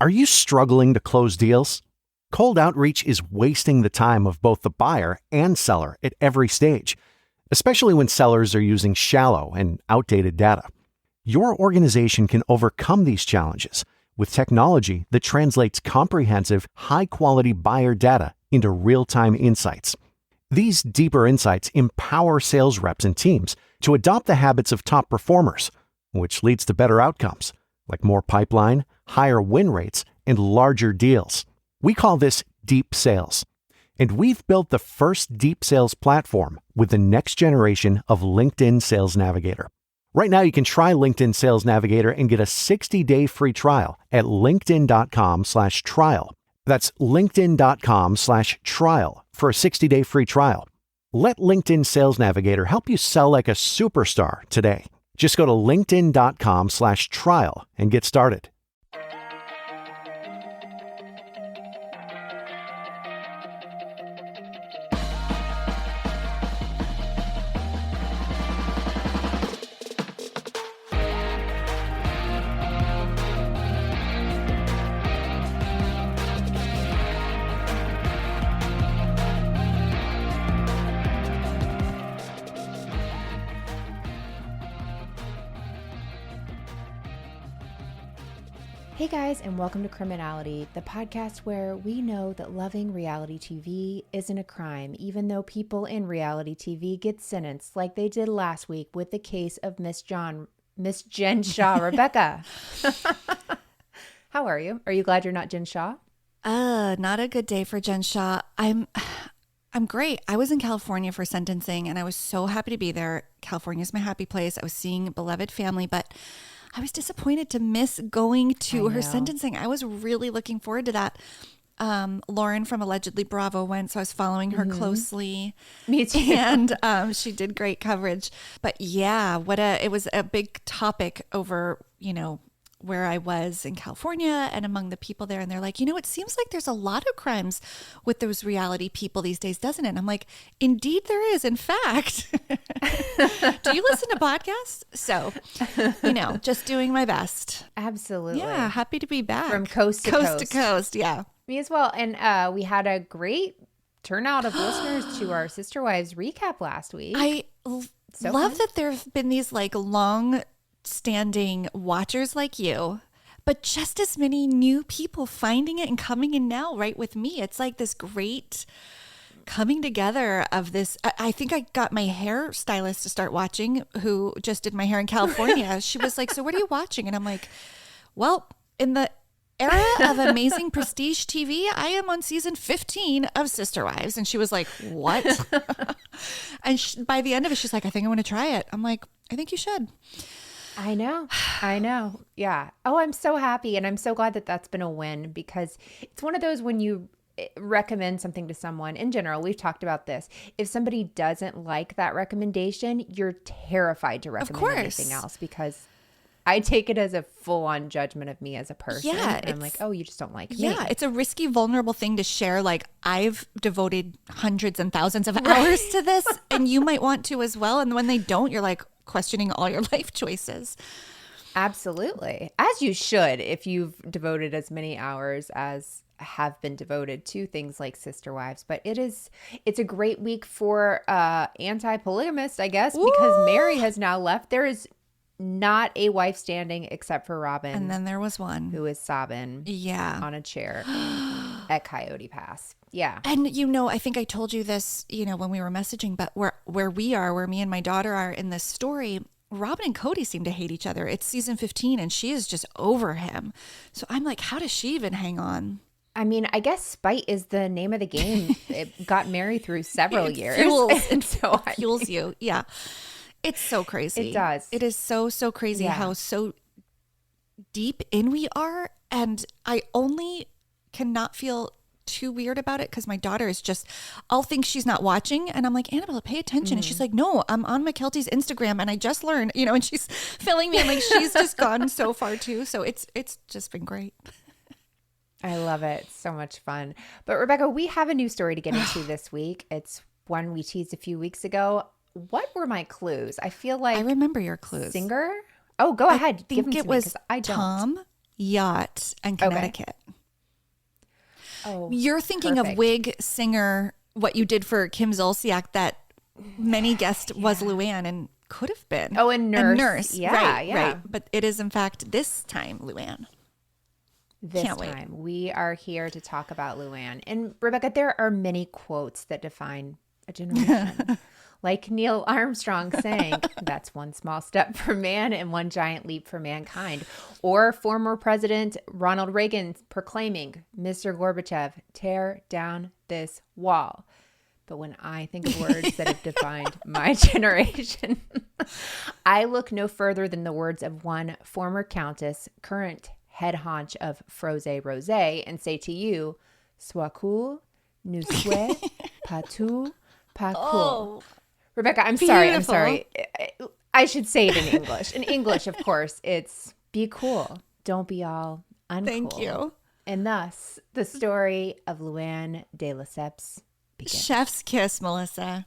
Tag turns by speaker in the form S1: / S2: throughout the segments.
S1: Are you struggling to close deals? Cold outreach is wasting the time of both the buyer and seller at every stage, especially when sellers are using shallow and outdated data. Your organization can overcome these challenges with technology that translates comprehensive, high-quality buyer data into real-time insights. These deeper insights empower sales reps and teams to adopt the habits of top performers, which leads to better outcomes, like more pipeline, higher win rates, and larger deals. We call this deep sales. And we've built the first deep sales platform with the next generation of LinkedIn Sales Navigator. Right now, you can try LinkedIn Sales Navigator and get a 60-day free trial at linkedin.com/trial. That's linkedin.com/trial for a 60-day free trial. Let LinkedIn Sales Navigator help you sell like a superstar today. Just go to linkedin.com/trial and get started.
S2: Hey guys, and welcome to Criminality, the podcast where we know that loving reality TV isn't a crime, even though people in reality TV get sentenced like they did last week with the case of Miss Jen Shaw. Rebekah, how are you? Are you glad you're not Jen Shaw?
S3: Not a good day for Jen Shaw. I'm great. I was in California for sentencing and I was so happy to be there. California is my happy place. I was seeing beloved family, but I was disappointed to miss going to her sentencing. I was really looking forward to that. Lauren from Allegedly Bravo went, so I was following her closely.
S2: Me too.
S3: And she did great coverage. But yeah, it was a big topic over, where I was in California and among the people there. And they're like, it seems like there's a lot of crimes with those reality people these days, doesn't it? And I'm like, indeed there is. In fact, do you listen to podcasts? So, just doing my best.
S2: Absolutely.
S3: Yeah. Happy to be back.
S2: From coast to coast.
S3: Coast to coast. Yeah.
S2: Me as well. And we had a great turnout of listeners to our Sister Wives recap last week.
S3: I love that there have been these long standing watchers like you, but just as many new people finding it and coming in now right with me. It's like this great coming together of this. I think I got my hairstylist to start watching, who just did my hair in California. She was like, so what are you watching? And I'm like, well, in the era of amazing prestige TV, I am on season 15 of Sister Wives. And she was like, what? And by the end of it, she's like, I think I want to try it. I'm like, I think you should.
S2: I know. Yeah. Oh, I'm so happy. And I'm so glad that that's been a win, because it's one of those when you recommend something to someone in general, we've talked about this. If somebody doesn't like that recommendation, you're terrified to recommend anything else, because I take it as a full-on judgment of me as a person.
S3: Yeah,
S2: and I'm like, oh, you just don't like me.
S3: Yeah, it's a risky, vulnerable thing to share. Like, I've devoted hundreds and thousands of hours to this, and you might want to as well. And when they don't, you're like questioning all your life choices.
S2: Absolutely. As you should, if you've devoted as many hours as have been devoted to things like Sister Wives. But it's a great week for anti-polygamists, I guess, because Mary has now left. There is not a wife standing except for Robin.
S3: And then there was one
S2: who is sobbing on a chair at Coyote Pass. Yeah.
S3: And I think I told you this, when we were messaging, but where me and my daughter are in this story, Robin and Cody seem to hate each other. It's season 15 and she is just over him. So I'm like, how does she even hang on?
S2: I mean, I guess spite is the name of the game. It got Mary through several years.
S3: Fuels you. Yeah. It's so crazy.
S2: It does.
S3: It is so crazy how so deep in we are. And I only cannot feel too weird about it because my daughter is I'll think she's not watching. And I'm like, Annabella, pay attention. And she's like, no, I'm on McKelty's Instagram and I just learned, and she's filling me. I'm like, she's just gone so far too. So it's just been great.
S2: I love it. It's so much fun. But Rebekah, we have a new story to get into this week. It's one we teased a few weeks ago. What were my clues? I feel like
S3: I remember your clues.
S2: Singer? Oh, go ahead.
S3: I think it was I don't. Tom yacht, and Connecticut.
S2: Oh,
S3: You're thinking
S2: perfect.
S3: of wig singer, what you did for Kim Zolciak, that many guessed was Luann and could have been.
S2: Oh, and nurse.
S3: A nurse.
S2: Yeah,
S3: right,
S2: yeah.
S3: right. But it is, in fact, this time Luann.
S2: This
S3: Can't wait.
S2: time we are here to talk about Luann. And Rebekah, there are many quotes that define a generation. Like Neil Armstrong saying, that's one small step for man and one giant leap for mankind. Or former President Ronald Reagan proclaiming, Mr. Gorbachev, tear down this wall. But when I think of words that have defined my generation, I look no further than the words of one former Countess, current head honch of Froze Rosé, and say to you, Sois cool, ne sois pas tout, pas cool. Rebekah, I'm sorry. I should say it in English. In English, of course, it's be cool. Don't be all uncool.
S3: Thank you.
S2: And thus, the story of Luann de Lesseps begins.
S3: Chef's kiss, Melissa.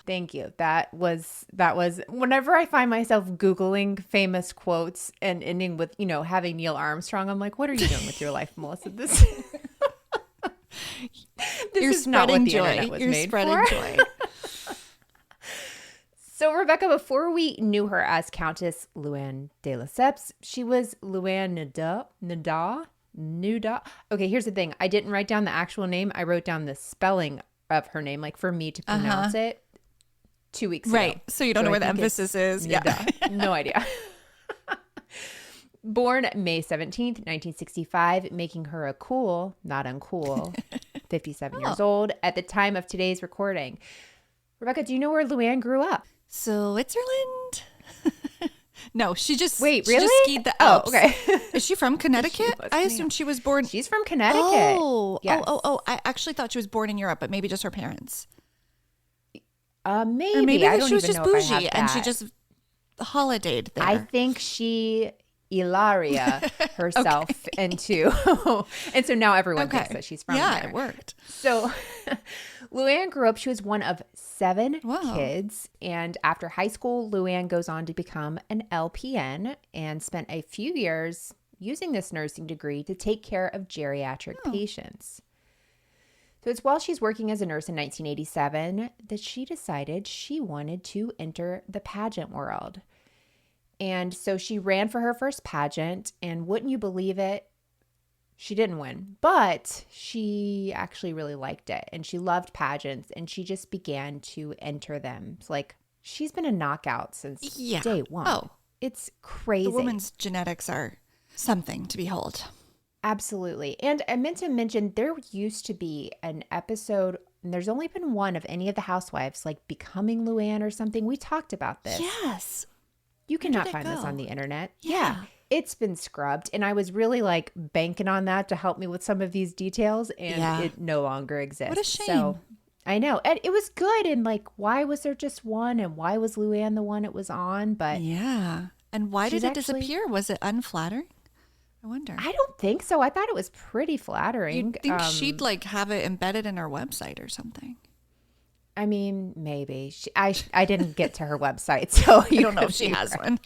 S2: Thank you. That was whenever I find myself Googling famous quotes and ending with, having Neil Armstrong, I'm like, what are you doing with your life, Melissa? This
S3: You're
S2: is not what
S3: spreading
S2: the
S3: joy.
S2: internet was
S3: You're
S2: made
S3: spreading
S2: for.
S3: joy.
S2: So, Rebekah, before we knew her as Countess Luann de Lesseps, she was Luann Nuda. Okay, here's the thing. I didn't write down the actual name. I wrote down the spelling of her name, like for me to pronounce it 2 weeks ago.
S3: Right. So you don't know where the emphasis is.
S2: Nuda.
S3: Yeah.
S2: No idea. Born May 17th, 1965, making her a cool, not uncool, 57 years old at the time of today's recording. Rebekah, do you know where Luann grew up?
S3: Switzerland? No, she just
S2: Wait,
S3: she
S2: really?
S3: just skied the Alps.
S2: Oh, okay.
S3: Is she from Connecticut?
S2: was,
S3: I
S2: yeah.
S3: assumed she was born.
S2: She's from Connecticut.
S3: Oh,
S2: Yes.
S3: I actually thought she was born in Europe, but maybe just her parents.
S2: Maybe.
S3: Or maybe
S2: I don't
S3: she was
S2: even
S3: just
S2: know if I have
S3: bougie and she
S2: that.
S3: just holidayed there.
S2: I think she Ilaria herself into, and so now everyone thinks that she's from
S3: yeah,
S2: there.
S3: it worked.
S2: So Luann grew up, she was one of 7
S3: Wow.
S2: kids. And after high school, Luann goes on to become an LPN and spent a few years using this nursing degree to take care of geriatric patients. So it's while she's working as a nurse in 1987 that she decided she wanted to enter the pageant world. And so she ran for her first pageant, and wouldn't you believe it? She didn't win, but she actually really liked it, and she loved pageants, and she just began to enter them. It's like she's been a knockout since day one.
S3: Oh,
S2: it's crazy.
S3: the woman's genetics are something to behold.
S2: Absolutely. And I meant to mention there used to be an episode, and there's only been one of any of the housewives, like Becoming Luann or something. We talked about this.
S3: Yes.
S2: You cannot
S3: did it
S2: find this
S3: go?
S2: on the internet.
S3: Yeah.
S2: It's been scrubbed. And I was really like banking on that to help me with some of these details. And it no longer exists.
S3: What a shame.
S2: So I know. And it was good. And like, why was there just one? And why was Luann the one it was on? But
S3: Yeah. And why did
S2: she's
S3: it
S2: actually-
S3: disappear? Was it unflattering? I wonder.
S2: I don't think so. I thought it was pretty flattering.
S3: You'd think she'd like have it embedded in her website or something.
S2: I mean, maybe. I didn't get to her website, so
S3: You don't know if she has one.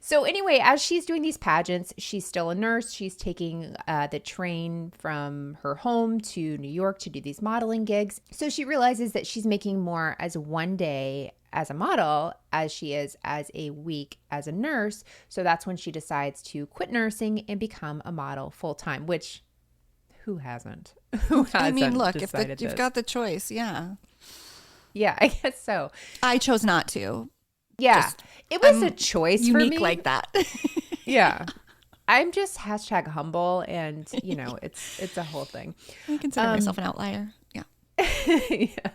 S2: So anyway, as she's doing these pageants, she's still a nurse. She's taking the train from her home to New York to do these modeling gigs. So she realizes that she's making more as one day as a model as she is as a week as a nurse. So that's when she decides to quit nursing and become a model full time, which who hasn't? Who hasn't?
S3: I mean, look, if
S2: decided
S3: you've
S2: this?
S3: got the choice, yeah.
S2: Yeah, I guess so.
S3: I chose not to.
S2: Yeah,
S3: Just,
S2: it was a choice for
S3: Unique
S2: me.
S3: like that.
S2: Yeah. I'm just #humble, and it's a whole thing.
S3: I consider myself an outlier. Yeah.
S2: Yeah.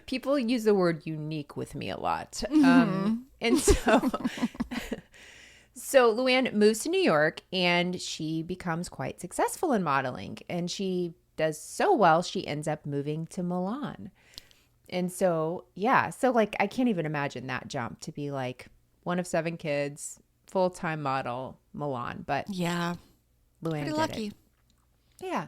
S2: People use the word unique with me a lot. And so Luann moves to New York, and she becomes quite successful in modeling, and she does so well, she ends up moving to Milan. And so, yeah, so like, I can't even imagine that jump to be like one of 7 kids, full-time model, Milan. But
S3: Yeah.
S2: Luann
S3: Pretty
S2: did
S3: lucky.
S2: it. Yeah.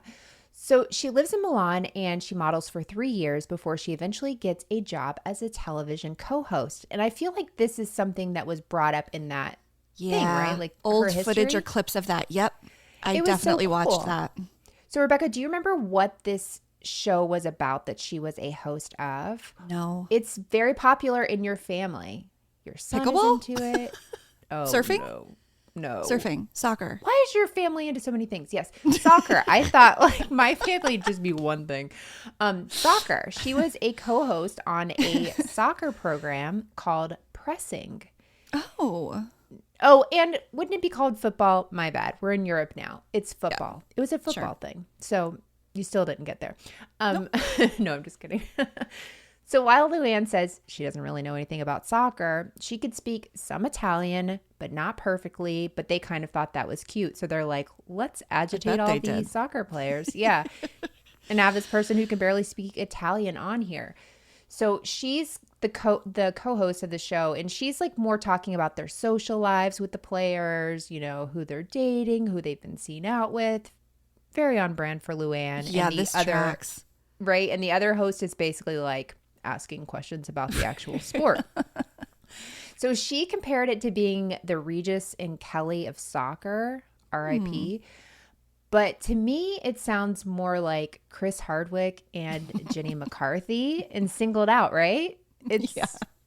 S2: So she lives in Milan, and she models for 3 years before she eventually gets a job as a television co-host. And I feel like this is something that was brought up in that
S3: Yeah.
S2: right? Like
S3: old
S2: her
S3: footage or
S2: history.
S3: clips of that. Yep. I
S2: It was so
S3: definitely
S2: cool.
S3: watched that.
S2: So, Rebekah, do you remember what this show was about that she was a host of?
S3: No.
S2: It's very popular in your family. Your son
S3: Pickleball?
S2: is into it. Oh,
S3: Surfing?
S2: No.
S3: Surfing, soccer.
S2: Why is your family into so many things? Yes. Soccer. I thought like my family would just be one thing. Soccer. She was a co-host on a soccer program called Pressing.
S3: Oh.
S2: Oh, and wouldn't it be called football? My bad. We're in Europe now. It's football. It was a football thing. So you still didn't get there. No, I'm just kidding. So while Luann says she doesn't really know anything about soccer, she could speak some Italian, but not perfectly. But they kind of thought that was cute. So they're like, let's agitate all these soccer players. Yeah. And have this person who can barely speak Italian on here. So she's the co-host of the show, and she's like more talking about their social lives with the players, you know, who they're dating, who they've been seen out with. Very on brand for Luann.
S3: Yeah,
S2: and
S3: this tracks.
S2: Right. And the other host is basically like asking questions about the actual sport. So she compared it to being the Regis and Kelly of soccer, RIP. But to me, it sounds more like Chris Hardwick and Jenny McCarthy and Singled Out, right? It's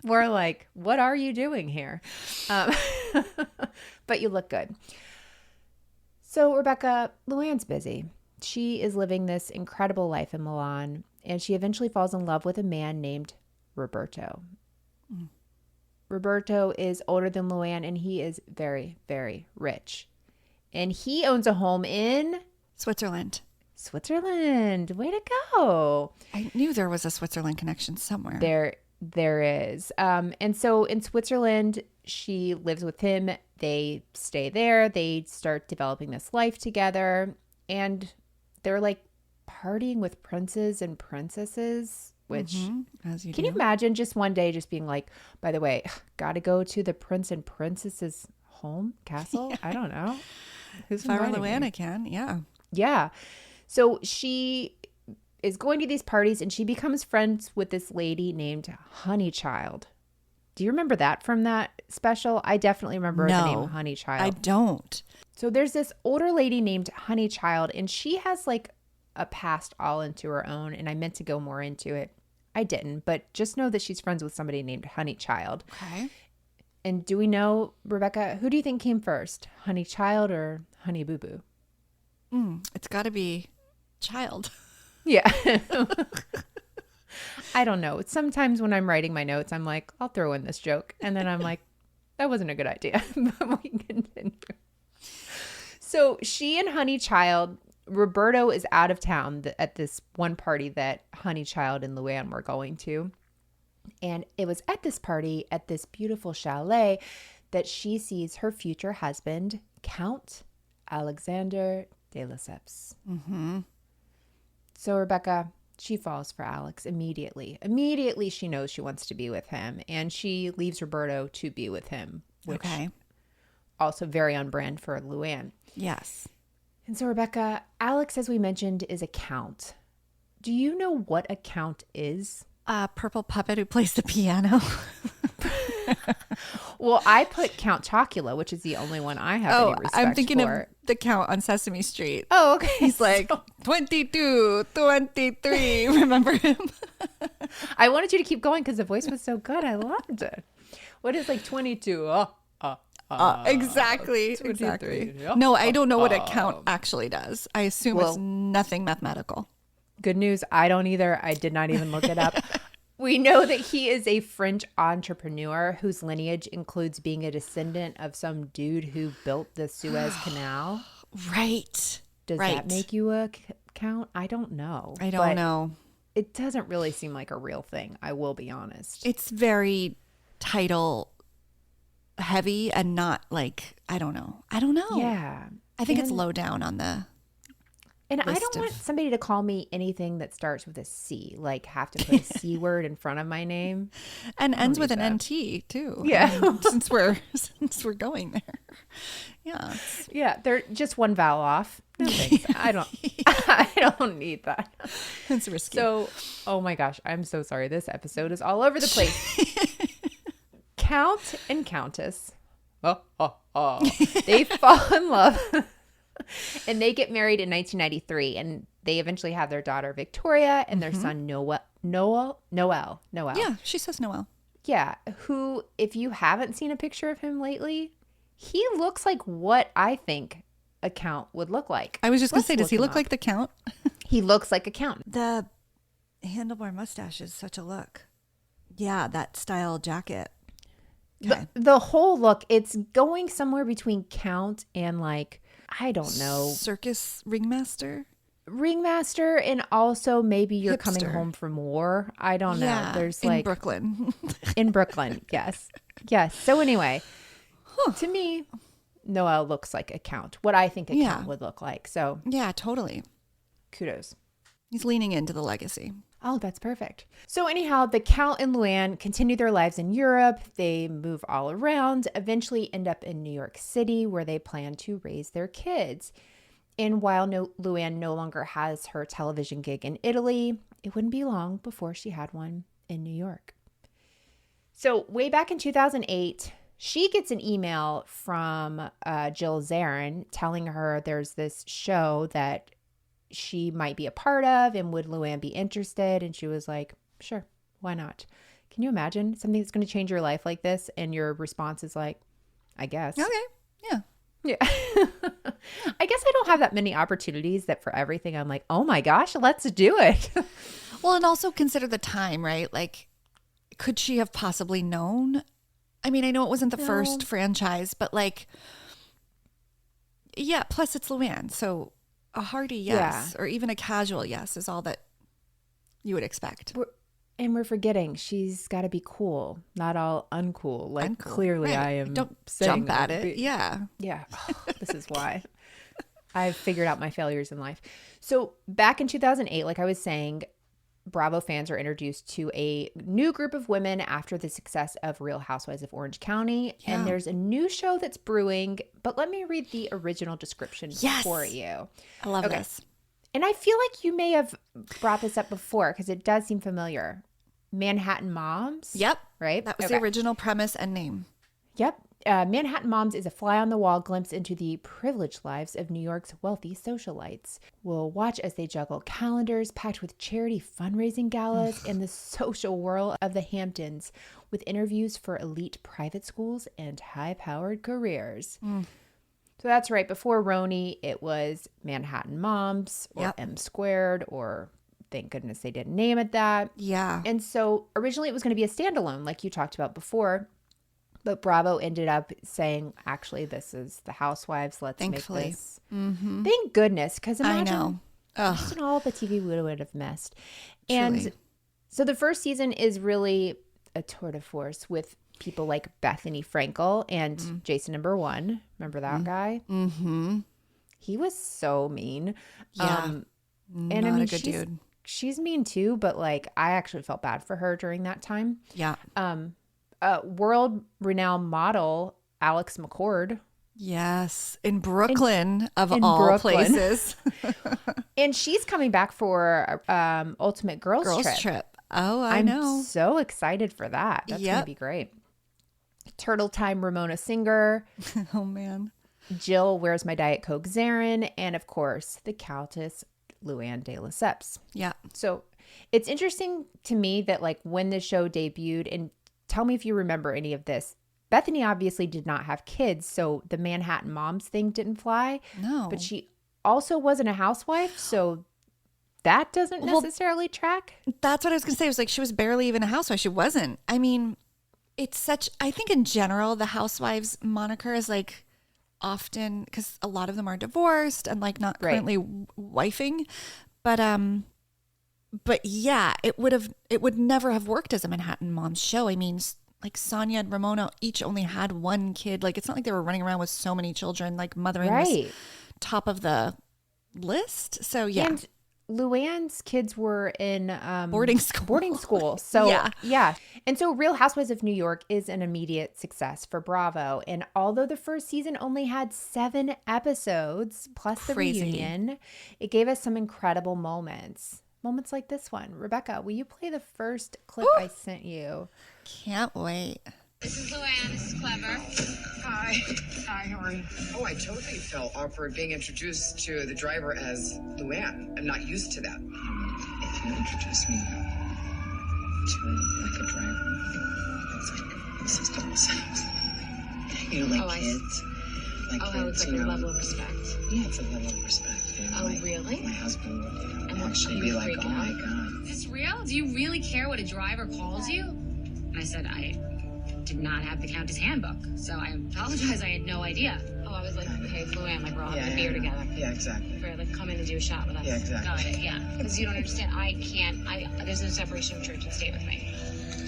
S2: more like, what are you doing here? But you look good. So, Rebekah, Luann's busy. She is living this incredible life in Milan, and she eventually falls in love with a man named Roberto. Roberto is older than Luann, and he is very, very rich. And he owns a home in
S3: Switzerland.
S2: Way to go.
S3: I knew there was a Switzerland connection somewhere.
S2: There is. And so in Switzerland, she lives with him. They stay there. They start developing this life together. And they're like partying with princes and princesses, which can you imagine just one day just being like, by the way, got to go to the prince and princess's home, castle? Yeah. I don't know.
S3: If I were Luann, I can. Yeah.
S2: Yeah. So she is going to these parties and she becomes friends with this lady named Honeychild. Do you remember that from that special? I definitely remember the name Honeychild.
S3: I don't.
S2: So there's this older lady named Honeychild, and she has like a past all into her own, and I meant to go more into it. I didn't, but just know that she's friends with somebody named Honeychild.
S3: Okay.
S2: And do we know, Rebekah, who do you think came first, Honeychild or Honey Boo Boo?
S3: It's got to be Child.
S2: Yeah. I don't know. Sometimes when I'm writing my notes, I'm like, I'll throw in this joke. And then I'm like, that wasn't a good idea. But we continue. So she and Honeychild, Roberto is out of town at this one party that Honeychild and Luann were going to. And it was at this party at this beautiful chalet that she sees her future husband, Count Alexander de Lesseps. So Rebekah, she falls for Alex immediately. Immediately she knows she wants to be with him, and she leaves Roberto to be with him, which also very on brand for Luann.
S3: Yes.
S2: And so Rebekah, Alex, as we mentioned, is a count. Do you know what a count is?
S3: A purple puppet who plays the piano.
S2: Well, I put Count Chocula, which is the only one I have any respect
S3: I'm thinking
S2: for.
S3: of the Count on Sesame Street.
S2: Oh, okay.
S3: He's like 22, 23. Remember him?
S2: I wanted you to keep going because the voice was so good. I loved it. What is like 22?
S3: Exactly.
S2: 23.
S3: No, I don't know what a count actually does. I assume it's nothing mathematical.
S2: Good news. I don't either. I did not even look it up. We know that he is a French entrepreneur whose lineage includes being a descendant of some dude who built the Suez Canal.
S3: Right.
S2: Does that make you a count? I don't know.
S3: I don't know.
S2: It doesn't really seem like a real thing. I will be honest.
S3: It's very title heavy and not like, I don't know.
S2: Yeah.
S3: I think it's low down on the
S2: And I don't want somebody to call me anything that starts with a C, like have to put a C word in front of my name.
S3: And ends with an NT too.
S2: Yeah.
S3: I mean, since we're going there. Yeah.
S2: Yeah. They're just one vowel off. No thanks. I don't need that.
S3: It's risky.
S2: So, oh my gosh, I'm so sorry. This episode is all over the place. Count and Countess They fall in love and they get married in 1993, and they eventually have their daughter Victoria and their son Noel.
S3: Yeah, she says Noel.
S2: Yeah, who, if you haven't seen a picture of him lately, he looks like what I think a count would look like.
S3: I was just going to say, does he look like the Count?
S2: He looks like a count.
S3: The handlebar mustache is such a look. Yeah, that style jacket. Okay.
S2: The whole look, it's going somewhere between count and like, I don't know.
S3: Circus ringmaster?
S2: Ringmaster, and also maybe you're coming
S3: Hipster.
S2: home from war. I don't know.
S3: Yeah,
S2: There's
S3: in
S2: like
S3: Brooklyn.
S2: in Brooklyn. Yes. So anyway, to me, Noel looks like a count. What I think a count would look like. So
S3: Yeah, totally.
S2: kudos.
S3: He's leaning into the legacy.
S2: Oh, that's perfect. So anyhow, the Count and Luann continue their lives in Europe. They move all around, eventually end up in New York City, where they plan to raise their kids. And while Luann no longer has her television gig in Italy, it wouldn't be long before she had one in New York. So way back in 2008, she gets an email from Jill Zarin telling her there's this show that she might be a part of, and would Luann be interested? And she was like, sure, why not? Can you imagine something that's going to change your life like this? And your response is like, I guess.
S3: Okay.
S2: Yeah. I guess I don't have that many opportunities that for everything I'm like, oh my gosh, let's do it.
S3: Well, and also consider the time, right? Like, could she have possibly known? I mean, I know it wasn't the first franchise, but like, yeah, plus it's Luann. So a hearty yes, or even a casual yes is all that you would expect.
S2: And we're forgetting she's got to be cool, not all uncool. Like clearly
S3: right.
S2: I am.
S3: Don't
S2: saying
S3: jump at it. Yeah.
S2: Yeah. This is why I've figured out my failures in life. So back in 2008, like I was saying, Bravo fans are introduced to a new group of women after the success of Real Housewives of Orange County. Yeah. And there's a new show that's brewing, but let me read the original description for you.
S3: I love this.
S2: And I feel like you may have brought this up before because it does seem familiar. Manhattan Moms.
S3: Yep.
S2: Right?
S3: That was the original premise and name.
S2: Yep. Manhattan Moms is a fly-on-the-wall glimpse into the privileged lives of New York's wealthy socialites. We'll watch as they juggle calendars packed with charity fundraising galas and the social whirl of the Hamptons, with interviews for elite private schools and high-powered careers. So that's right. Before Roni, it was Manhattan Moms or M Squared, or thank goodness they didn't name it that.
S3: Yeah.
S2: And so originally it was going to be a standalone, like you talked about before. But Bravo ended up saying, actually, this is the Housewives. Let's make this. Mm-hmm. Thank goodness. Because imagine all the TV we would have missed.
S3: Truly.
S2: And so the first season is really a tour de force with people like Bethany Frankel and Jason #1. Remember that guy? Mm-hmm. He was so mean.
S3: Yeah.
S2: And
S3: Not
S2: I mean,
S3: a good dude.
S2: She's mean too, but like I actually felt bad for her during that time.
S3: Yeah.
S2: World-renowned model Alex McCord.
S3: Yes, in Brooklyn, of all places.
S2: And she's coming back for Ultimate Girls Trip.
S3: Oh, I know.
S2: I'm so excited for that. That's going to be great. Turtle Time Ramona Singer.
S3: Oh, man.
S2: Jill Where's My Diet Coke Zarin. And, of course, the Countess Luann de Lesseps.
S3: Yeah.
S2: So it's interesting to me that, like, when the show debuted, and tell me if you remember any of this, Bethany obviously did not have kids, so the Manhattan Moms thing didn't fly.
S3: No.
S2: But she also wasn't a housewife, so that doesn't necessarily track.
S3: That's what I was going to say. It was like she was barely even a housewife. She wasn't. I mean, it's such, I think in general, the housewives moniker is like often, because a lot of them are divorced and like not currently wifing. But yeah, it would never have worked as a Manhattan Moms show. I mean, like Sonia and Ramona each only had one kid. Like, it's not like they were running around with so many children, like mothering was top of the list. So yeah.
S2: And Luann's kids were in
S3: boarding school.
S2: So yeah. And so Real Housewives of New York is an immediate success for Bravo. And although the first season only had 7 episodes plus the reunion, it gave us some incredible moments. Moments like this one. Rebekah, will you play the first clip I sent you?
S3: Can't wait.
S4: This is Luann. This is Clever.
S5: Hi. Hi, how are you? Oh, I totally felt awkward being introduced to the driver as Luann. I'm not used to that.
S6: If you introduce me to like a driver, it's like this is double sex. You know, like kids. Like kids,
S4: it's like a level of respect.
S6: Yeah, it's a level of respect. You know,
S4: Oh, really?
S6: My husband would,
S4: And
S6: actually
S4: you
S6: be
S4: were
S6: like,
S4: freaking
S6: oh my
S4: out?
S6: God.
S4: Is this real? Do you really care what a driver calls you? And I said, I did not have the Countess handbook, so I apologize. I had no idea. Oh, I was like, okay, Luann, like we're all having a beer together.
S6: Yeah, exactly.
S4: For like, come in and do a shot with us.
S6: Yeah, exactly.
S4: Got it, yeah. Because you don't understand. There's no separation of church and state with me.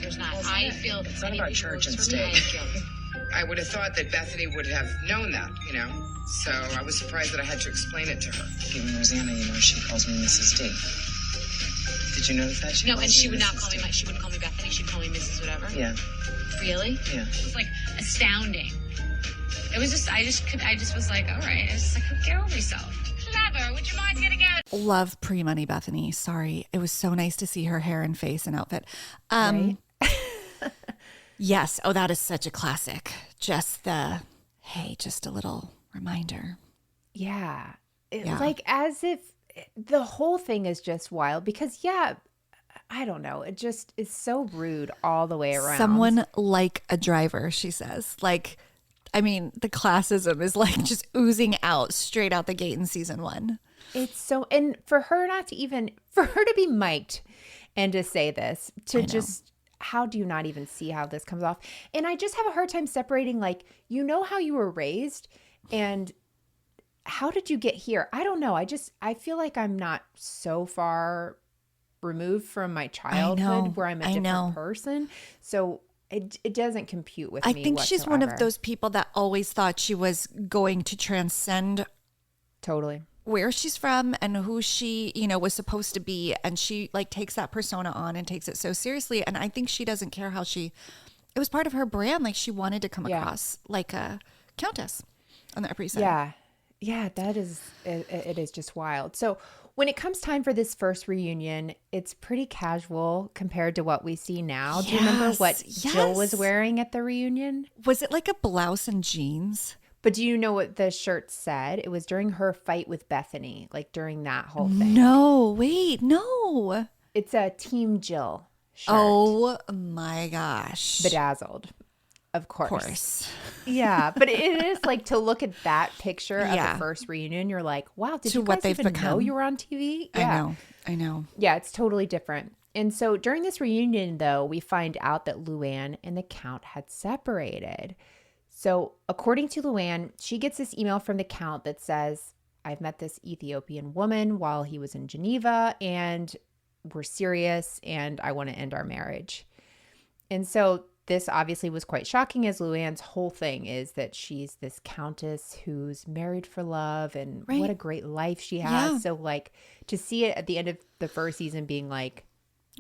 S4: There's not.
S5: Well,
S4: I feel
S6: it's not about church and
S4: for me, I
S6: state.
S4: am guilty.
S5: I would have thought that Bethany would have known that, So I was surprised that I had to explain it to her.
S6: Even Rosanna, she calls me Mrs. D. Did you notice that?
S4: No, and she would not call me. She wouldn't call me Bethany. She'd call me Mrs. Whatever.
S6: Yeah.
S4: Really?
S6: Yeah.
S4: It was like astounding. It was just. I just was like, all right. I was just like, get over yourself. Clever. Would you mind getting out?
S3: Love pre-money Bethany. Sorry. It was so nice to see her hair and face and outfit.
S2: Right?
S3: Yes. Oh, that is such a classic. Just a little reminder.
S2: Yeah.
S3: Yeah.
S2: Like as if the whole thing is just wild because, I don't know. It just is so rude all the way around.
S3: Someone like a driver, she says. Like, I mean, the classism is like just oozing out straight out the gate in season 1.
S2: It's so, and for her to be mic'd and to say this, how do you not even see how this comes off? And I just have a hard time separating, like, how you were raised and how did you get here? I don't know. I feel like I'm not so far removed from my childhood where I'm a different person. So it doesn't compute with me.
S3: I think she's one of
S2: whatsoever.
S3: those people that always thought she was going to transcend
S2: Totally.
S3: where she's from and who she, was supposed to be. And she like takes that persona on and takes it so seriously. And I think she doesn't care how it was part of her brand. Like she wanted to come across like a Countess on the Upper East Side.
S2: Yeah. Yeah, that is, it is just wild. So when it comes time for this first reunion, it's pretty casual compared to what we see now. Do you remember what Jill was wearing at the reunion?
S3: Was it like a blouse and jeans?
S2: But do you know what the shirt said? It was during her fight with Bethany, like during that whole thing.
S3: No, wait, no.
S2: It's a Team Jill shirt.
S3: Oh my gosh.
S2: Bedazzled, of course.
S3: Of course.
S2: Yeah, but it is like to look at that picture of the first reunion, you're like, wow, did you guys even know you were on TV? Yeah.
S3: I know.
S2: Yeah, it's totally different. And so during this reunion, though, we find out that Luann and the Count had separated. So according to Luann, she gets this email from the Count that says, I've met this Ethiopian woman while he was in Geneva and we're serious and I want to end our marriage. And so this obviously was quite shocking as Luann's whole thing is that she's this countess who's married for love and what a great life she has. Yeah. So like to see it at the end of the first season being like,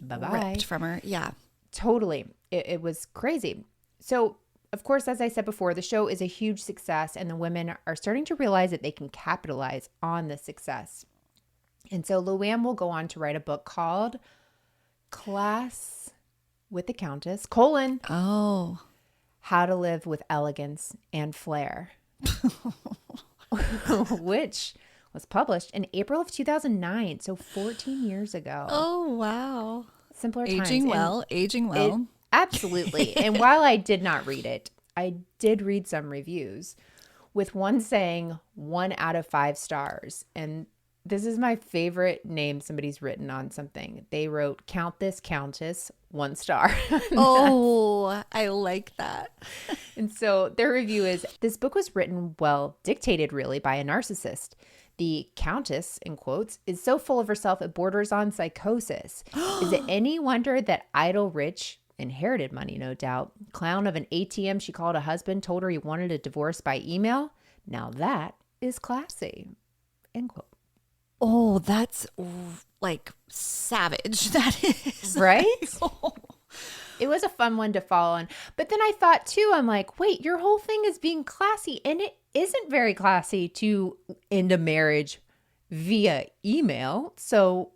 S2: bye-bye.
S3: Ripped from her. Yeah.
S2: Totally. It was crazy. So of course, as I said before, the show is a huge success and the women are starting to realize that they can capitalize on the success. And so Luann will go on to write a book called Class with the Countess, How to Live with Elegance and Flair, which was published in April of 2009, so 14 years ago.
S3: Oh, wow.
S2: Simpler times.
S3: Aging well.
S2: Absolutely. And while I did not read it, I did read some reviews with one saying 1 out of 5 stars. And this is my favorite name somebody's written on something. They wrote, Count this Countess, 1 star.
S3: Oh, I like that.
S2: And so their review is, this book was written, dictated really by a narcissist. The Countess, in quotes, is so full of herself it borders on psychosis. Is it any wonder that idle rich, inherited money, no doubt, clown of an ATM she called a husband, told her he wanted a divorce by email? Now that is classy, end quote.
S3: Oh, that's like savage. That is.
S2: Right?
S3: Like, oh.
S2: It was a fun one to follow on. But then I thought too, I'm like, wait, your whole thing is being classy. And it isn't very classy to end a marriage via email. So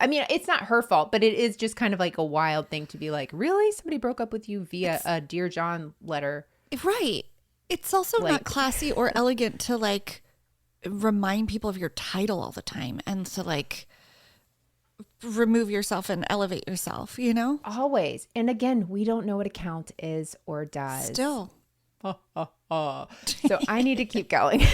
S2: I mean, it's not her fault, but it is just kind of like a wild thing to be like, really? Somebody broke up with you via a Dear John letter.
S3: Right. It's also not classy or elegant to like remind people of your title all the time and to like remove yourself and elevate yourself, you know?
S2: Always. And again, we don't know what a count is or does.
S3: Still.
S2: So I need to keep going.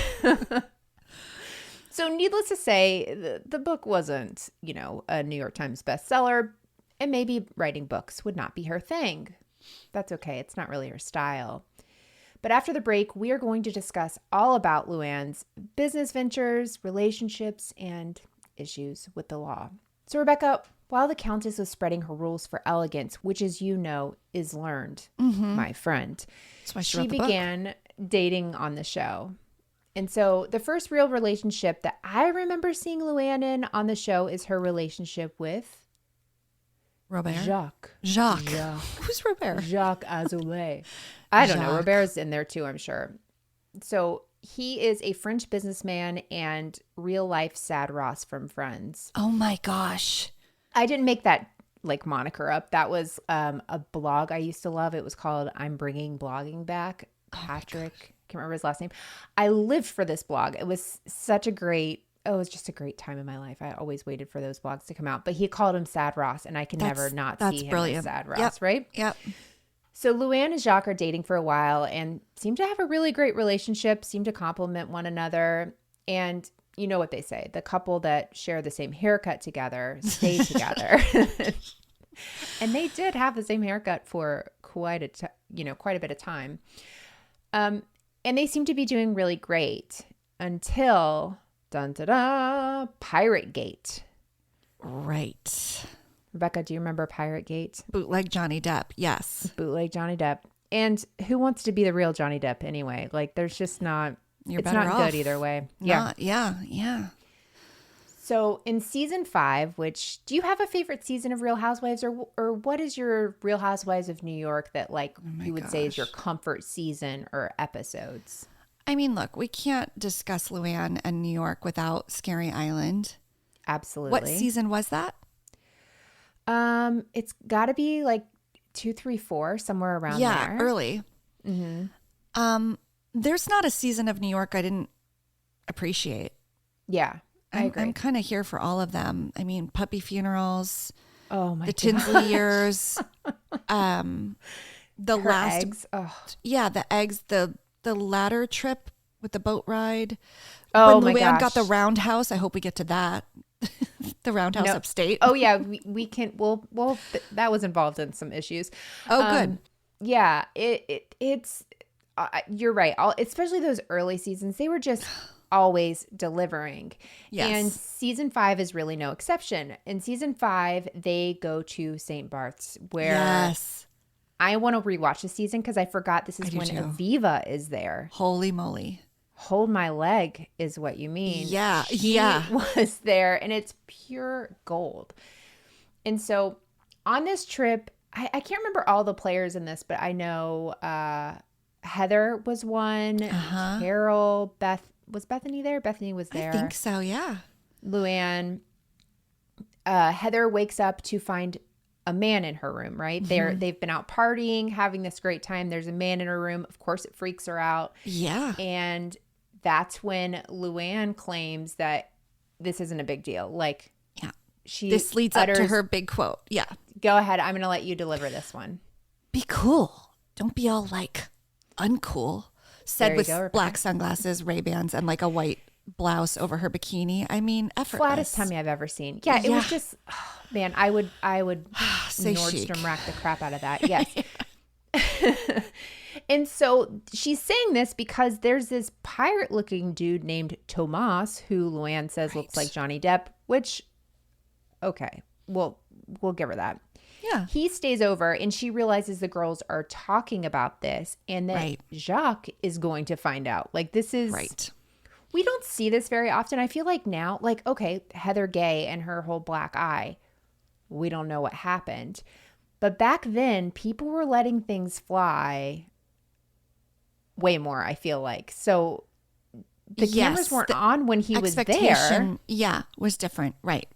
S2: So needless to say, the book wasn't, you know, a New York Times bestseller, and maybe writing books would not be her thing. That's okay. It's not really her style. But after the break, we are going to discuss all about Luann's business ventures, relationships, and issues with the law. So Rebekah, while the Countess was spreading her rules for elegance, which as you know is learned, my friend,
S3: That's why
S2: she began dating on the show. And so the first real relationship that I remember seeing Luann in on the show is her relationship with
S3: Robert?
S2: Jacques.
S3: Who's Robert?
S2: Jacques Azoulay. I don't know. Robert's in there too, I'm sure. So he is a French businessman and real life Sad Ross from Friends.
S3: Oh my gosh.
S2: I didn't make that like moniker up. That was a blog I used to love. It was called I'm Bringing Blogging Back. Patrick, can't remember his last name. I lived for this blog. It was such a great, it was just a great time in my life. I always waited for those blogs to come out. But he called him Sad Ross, and I can never not see him as Sad Ross, right?
S3: Yep.
S2: So Luann and Jacques are dating for a while and seem to have a really great relationship, seem to complement one another. And you know what they say, the couple that share the same haircut together stay together. And they did have the same haircut for quite a bit of time. And they seem to be doing really great until Pirate Gate.
S3: Right.
S2: Rebekah, do you remember Pirate Gate?
S3: Bootleg Johnny Depp. Yes.
S2: Bootleg Johnny Depp. And who wants to be the real Johnny Depp anyway? Like there's just not, it's not good either way.
S3: Yeah.
S2: So in season 5, which do you have a favorite season of Real Housewives or what is your Real Housewives of New York that like you would say is your comfort season or episodes?
S3: I mean, look, we can't discuss Luann and New York without Scary Island.
S2: Absolutely.
S3: What season was that?
S2: It's got to be like 2, 3, 4, somewhere around there.
S3: Yeah, early. Mm-hmm. There's not a season of New York I didn't appreciate.
S2: Yeah. I agree.
S3: I'm kind of here for all of them. I mean, puppy funerals.
S2: Oh my
S3: the
S2: God.
S3: Tinsley years. The
S2: Her
S3: last
S2: eggs. Oh.
S3: Yeah, the eggs, the ladder trip with the boat ride.
S2: Oh
S3: when
S2: my
S3: Luann
S2: gosh.
S3: got the roundhouse, I hope we get to that. The roundhouse upstate.
S2: Oh yeah, we can we'll that was involved in some issues.
S3: Oh good.
S2: Yeah, it's you're right. Especially those early seasons, they were just always delivering.
S3: Yes.
S2: And season 5 is really no exception. In season 5, they go to St. Bart's where
S3: Yes.
S2: I want to rewatch the season because I forgot this is when
S3: too.
S2: Aviva is there.
S3: Holy moly.
S2: Hold my leg is what you mean.
S3: Yeah.
S2: He was there and it's pure gold. And so on this trip, I can't remember all the players in this, but I know Heather was one. Carol, was Bethany there? Bethany was there.
S3: I think so, yeah.
S2: Luann. Heather wakes up to find a man in her room, right?
S3: Mm-hmm.
S2: They've been out partying, having this great time. There's a man in her room. Of course, it freaks her out.
S3: Yeah.
S2: And that's when Luann claims that this isn't a big deal. Like,
S3: yeah,
S2: this
S3: leads up to her big quote. Yeah.
S2: Go ahead. I'm going to let you deliver this one.
S3: Be cool. Don't be all like uncool. Said with black sunglasses, Ray-Bans, and like a white blouse over her bikini. I mean, effortless.
S2: Flattest tummy I've ever seen. Yeah, it was just, man, I would
S3: Say
S2: Nordstrom
S3: chic.
S2: rack the crap out of that. Yes. And so she's saying this because there's this pirate looking dude named Tomas who Luann says looks like Johnny Depp, which, okay, we'll give her that.
S3: Yeah.
S2: He stays over and she realizes the girls are talking about this and that Jacques is going to find out. Like this is we don't see this very often. I feel like now, like, okay, Heather Gay and her whole black eye, we don't know what happened. But back then, people were letting things fly way more, I feel like. So the cameras weren't on when he was there.
S3: Yeah, was different. Right.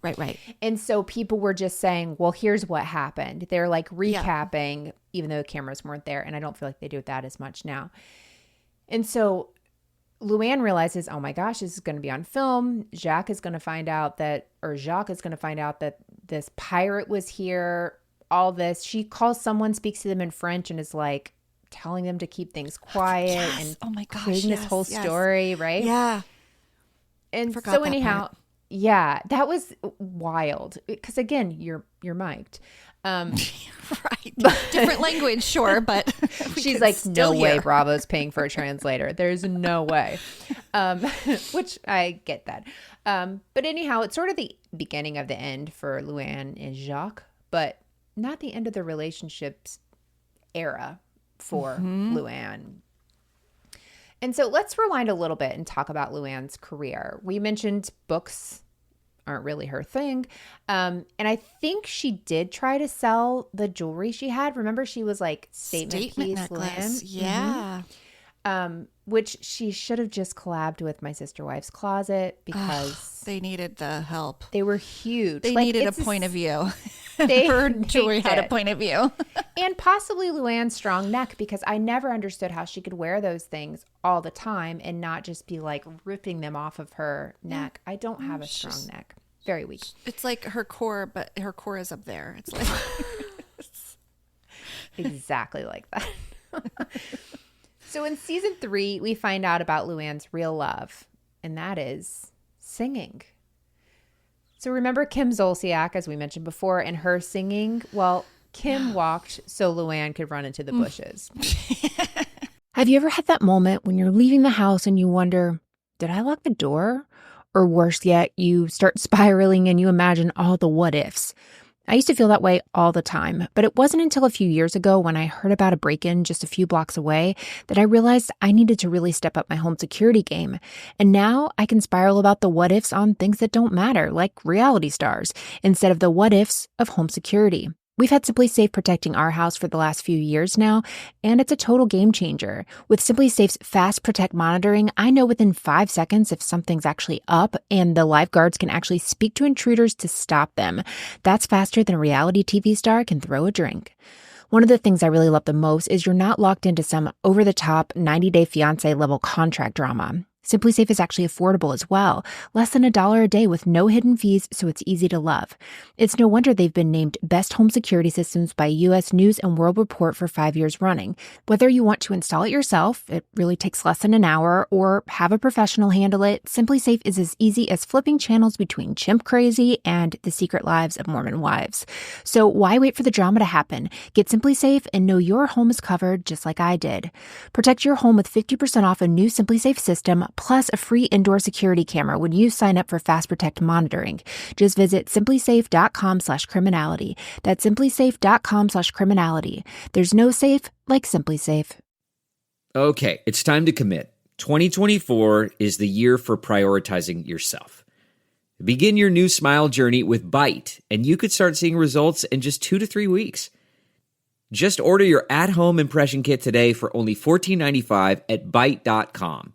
S2: And so people were just saying, well, here's what happened. They're like recapping, even though the cameras weren't there. And I don't feel like they do that as much now. And so Luann realizes, oh my gosh, this is going to be on film. Jacques is going to find out that this pirate was here, all this. She calls someone, speaks to them in French, and is like telling them to keep things quiet and creating this whole story, right?
S3: Yeah.
S2: And so anyhow, that was wild. Because again, you're mic'd.
S3: Right. Different language, sure, but
S2: she's like, no way Bravo's paying for a translator. There's no way. Which I get that. But anyhow, it's sort of the beginning of the end for Luann and Jacques, but not the end of the relationship's era for Luann. And so let's rewind a little bit and talk about Luann's career. We mentioned books aren't really her thing. And I think she did try to sell the jewelry she had. Remember, she was like statement piece
S3: necklace. Yeah.
S2: Which she should have just collabed with My Sister Wife's Closet because
S3: they needed the help.
S2: They were huge.
S3: They needed a point of view. Her jewelry had a point of view.
S2: And possibly Luann's strong neck, because I never understood how she could wear those things all the time and not just be like ripping them off of her neck. I don't have a strong neck. Very weak.
S3: It's like her core, but her core is up there. It's like
S2: exactly like that. So in season 3, we find out about Luann's real love, and that is singing. So remember Kim Zolciak, as we mentioned before, and her singing? Well, Kim walked so Luann could run into the bushes. Have you ever had that moment when you're leaving the house and you wonder, did I lock the door? Or worse yet, you start spiraling and you imagine all the what ifs. I used to feel that way all the time, but it wasn't until a few years ago when I heard about a break-in just a few blocks away that I realized I needed to really step up my home security game. And now I can spiral about the what ifs on things that don't matter, like reality stars, instead of the what ifs of home security. We've had SimpliSafe protecting our house for the last few years now, and it's a total game changer. With SimpliSafe's Fast Protect monitoring, I know within 5 seconds if something's actually up, and the lifeguards can actually speak to intruders to stop them. That's faster than a reality TV star can throw a drink. One of the things I really love the most is you're not locked into some over-the-top 90-day fiancé level contract drama. SimpliSafe is actually affordable as well, less than $1 a day with no hidden fees, so it's easy to love. It's no wonder they've been named Best Home Security Systems by U.S. News and World Report for 5 years running. Whether you want to install it yourself, it really takes less than an hour, or have a professional handle it, SimpliSafe is as easy as flipping channels between Chimp Crazy and The Secret Lives of Mormon Wives. So why wait for the drama to happen? Get SimpliSafe and know your home is covered just like I did. Protect your home with 50% off a new SimpliSafe system, plus a free indoor security camera when you sign up for Fast Protect monitoring. Just visit simplysafe.com/criminality. That's simplysafe.com/criminality. There's no safe like SimpliSafe.
S7: Okay, it's time to commit. 2024 is the year for prioritizing yourself. Begin your new smile journey with Byte, and you could start seeing results in just 2 to 3 weeks. Just order your at-home impression kit today for only $14.95 at Byte.com.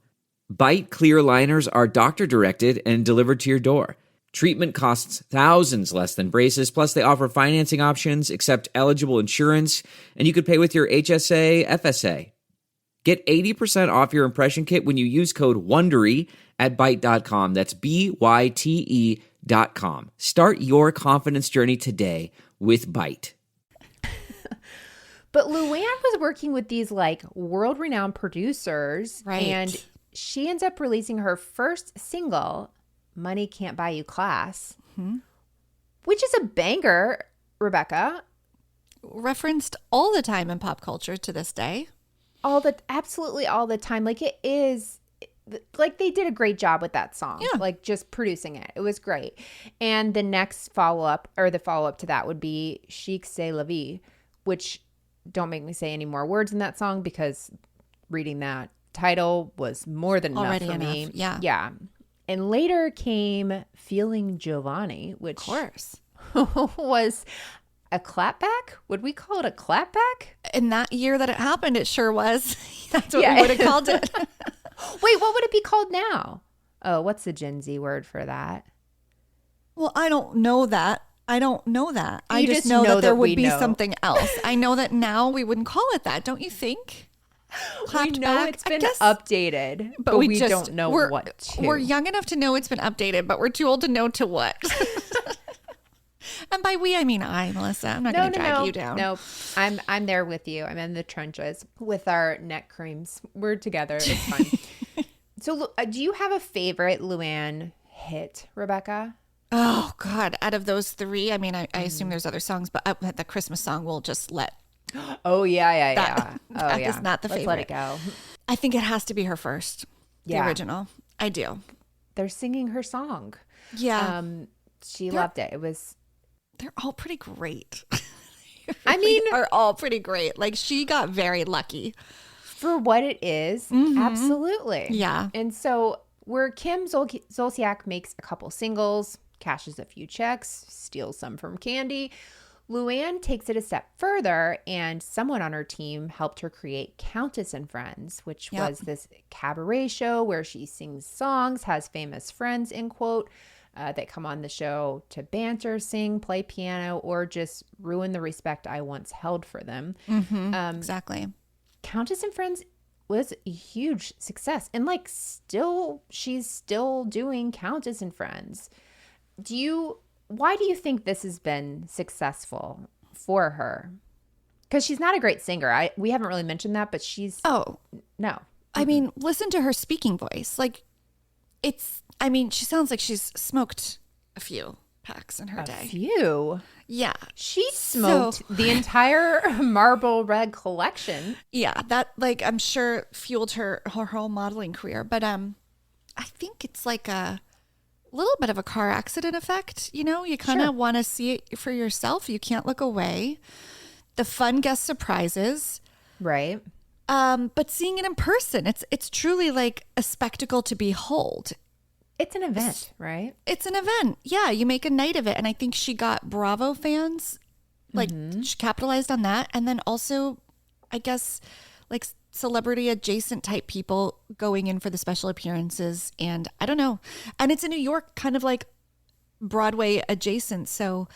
S7: Byte clear liners are doctor-directed and delivered to your door. Treatment costs thousands less than braces, plus they offer financing options, accept eligible insurance, and you could pay with your HSA, FSA. Get 80% off your impression kit when you use code WONDERY at Byte.com. That's BYTE.com. Start your confidence journey today with Byte.
S2: But Luann was working with these like world-renowned producers,
S3: right?
S2: And she ends up releasing her first single, Money Can't Buy You Class, which is a banger, Rebekah.
S3: Referenced all the time in pop culture to this day.
S2: Absolutely all the time. Like it is, like they did a great job with that song.
S3: Yeah.
S2: Like just producing it. It was great. And the next follow-up, or the follow-up to that would be Chic C'est La Vie, which don't make me say any more words in that song because reading that title was more than enough for me. Yeah. And later came Feeling Jovani, which
S3: of course
S2: was a clapback. Would we call it a clapback?
S3: In that year that it happened, it sure was. That's what we would have called it.
S2: Wait, what would it be called now? Oh, what's the Gen Z word for that?
S3: Well, I don't know that. I
S2: You
S3: just
S2: just
S3: know
S2: know
S3: that there
S2: that we
S3: would be
S2: know.
S3: something else. I know that now we wouldn't call it that. Don't you think?
S2: We
S3: Clapped
S2: know
S3: back,
S2: it's
S3: I
S2: been
S3: guess.
S2: updated, but we don't know what to.
S3: We're young enough to know it's been updated, but we're too old to know to what. And by we, I mean I, Melissa. I'm not going to drag you down.
S2: No, I'm there with you. I'm in the trenches with our neck creams. We're together. It's fun. So, do you have a favorite Luann hit, Rebekah?
S3: Oh, God. Out of those three, I mean, I assume there's other songs, but the Christmas song we'll just let.
S2: Oh, yeah.
S3: That is not the
S2: Let's
S3: favorite.
S2: let it go.
S3: I think it has to be her first.
S2: Yeah.
S3: The original. I do.
S2: They're singing her song.
S3: Yeah.
S2: She loved it. It was.
S3: They're all pretty great.
S2: I mean,
S3: are all pretty great. Like, she got very lucky.
S2: for what it is, absolutely.
S3: Yeah.
S2: And so where Kim Zolciak makes a couple singles, cashes a few checks, steals some from Candy, Luann takes it a step further, and someone on her team helped her create Countess and Friends, which was this cabaret show where she sings songs, has famous friends, in quote, that come on the show to banter, sing, play piano, or just ruin the respect I once held for them.
S3: Exactly.
S2: Countess and Friends was a huge success, and like she's still doing Countess and Friends. Why do you think this has been successful for her? Because she's not a great singer. We haven't really mentioned that, but she's no.
S3: I mean, listen to her speaking voice. Like, she sounds like she's smoked a few packs in her day.
S2: A few.
S3: Yeah.
S2: She smoked the entire Marble Red collection.
S3: Yeah, that I'm sure fueled her whole modeling career. But I think it's like a little bit of a car accident effect. You know, you kind of want to see it for yourself. You can't look away. The fun guest surprises.
S2: Right.
S3: But seeing it in person, it's truly like a spectacle to behold.
S2: It's an event, right?
S3: It's an event. Yeah, you make a night of it. And I think she got Bravo fans. Like, she capitalized on that. And then also, I guess, like celebrity adjacent type people going in for the special appearances. And I don't know. And it's in New York, kind of like Broadway adjacent. So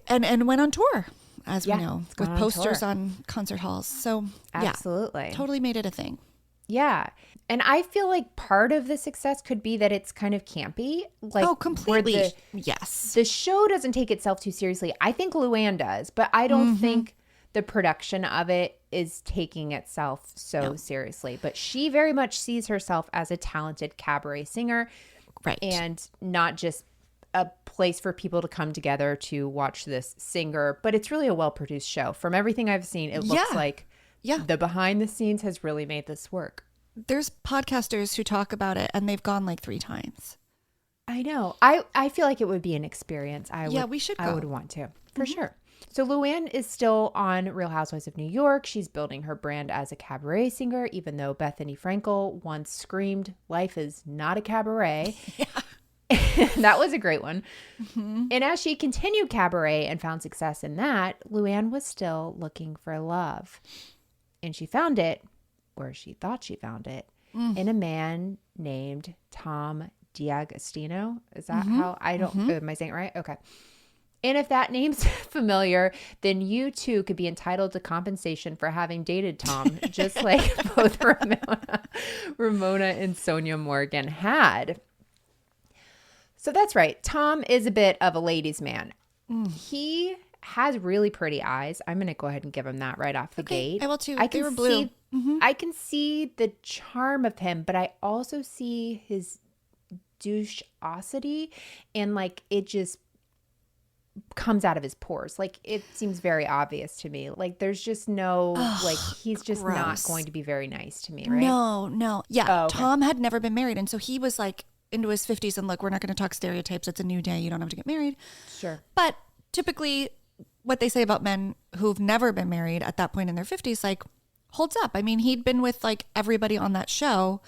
S3: and went on tour, as we know, with posters on concert halls. So
S2: absolutely,
S3: totally made it a thing.
S2: Yeah. And I feel like part of the success could be that it's kind of campy. Like,
S3: completely. Yes.
S2: The show doesn't take itself too seriously. I think Luann does, but I don't think the production of it is taking itself so seriously. But she very much sees herself as a talented cabaret singer.
S3: Right.
S2: And not just a place for people to come together to watch this singer. But it's really a well-produced show. From everything I've seen, it looks like the behind the scenes has really made this work.
S3: There's podcasters who talk about it and they've gone like 3 times.
S2: I know. I feel like it would be an experience.
S3: We should go.
S2: I would want to, for sure. So Luann is still on Real Housewives of New York. She's building her brand as a cabaret singer, even though Bethany Frankel once screamed, "Life is not a cabaret." That was a great one. And as she continued cabaret and found success in that, Luann was still looking for love. And she found it, or she thought she found it, in a man named Tom D'Agostino. Is that how? Am I saying it right? Okay. And if that name's familiar, then you too could be entitled to compensation for having dated Tom, just like both Ramona and Sonia Morgan had. So that's right. Tom is a bit of a ladies' man. He has really pretty eyes. I'm going to go ahead and give him that right off the gate.
S3: I will too.
S2: They were blue. I can see the charm of him, but I also see his doucheosity, and like it just comes out of his pores. Like, it seems very obvious to me. Like, there's just no, he's just not going to be very nice to me, right?
S3: No. Yeah. Tom had never been married. And so he was like into his 50s and look, we're not going to talk stereotypes. It's a new day. You don't have to get married.
S2: Sure.
S3: But typically what they say about men who've never been married at that point in their 50s, like, holds up. I mean, he'd been with like everybody on that show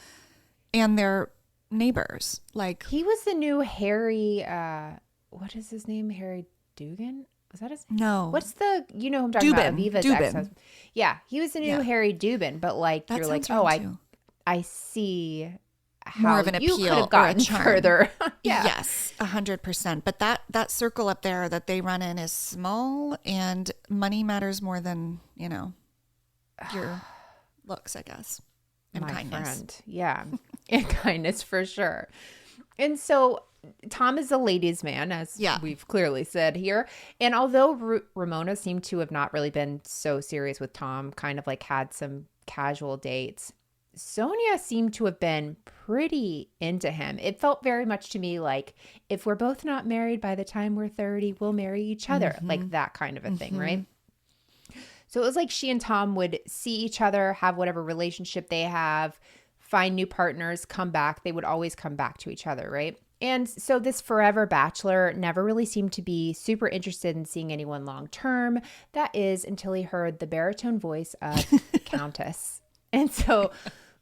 S3: and their neighbors. Like,
S2: he was the new Harry, what is his name? Harry Dugan? Was that his name?
S3: No.
S2: What's the, you know who I'm talking about? Aviva's
S3: Dubin.
S2: ex-husband. Yeah, he was the new Harry Dubin, but like,
S3: that
S2: you're like,
S3: sounds wrong too.
S2: I see how
S3: More of an
S2: you
S3: appeal
S2: could
S3: or a
S2: have gotten
S3: charm.
S2: further. Yeah.
S3: Yes, 100%. But that circle up there that they run in is small, and money matters more than, your looks, I guess. And
S2: My
S3: kindness.
S2: friend. Yeah. And kindness for sure. And so Tom is a ladies' man, as we've clearly said here. And although Ramona seemed to have not really been so serious with Tom, kind of like had some casual dates, Sonia seemed to have been pretty into him. It felt very much to me like, if we're both not married by the time we're 30, we'll marry each other. Like that kind of a thing, right? So it was like she and Tom would see each other, have whatever relationship they have, find new partners, come back. They would always come back to each other, right? And so this forever bachelor never really seemed to be super interested in seeing anyone long term. That is until he heard the baritone voice of Countess. And so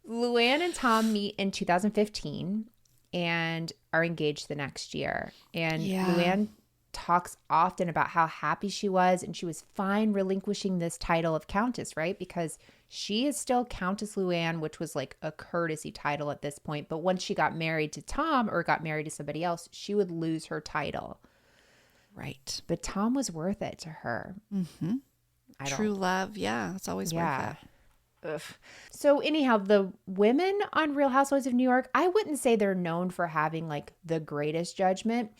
S2: Luann and Tom meet in 2015 and are engaged the next year. And Luann talks often about how happy she was, and she was fine relinquishing this title of Countess, right? Because she is still Countess Luann, which was like a courtesy title at this point. But once she got married to Tom or got married to somebody else, she would lose her title.
S3: Right.
S2: But Tom was worth it to her.
S3: Mm-hmm. True love. Yeah. It's always worth it.
S2: Ugh. So anyhow, the women on Real Housewives of New York, I wouldn't say they're known for having like the greatest judgment,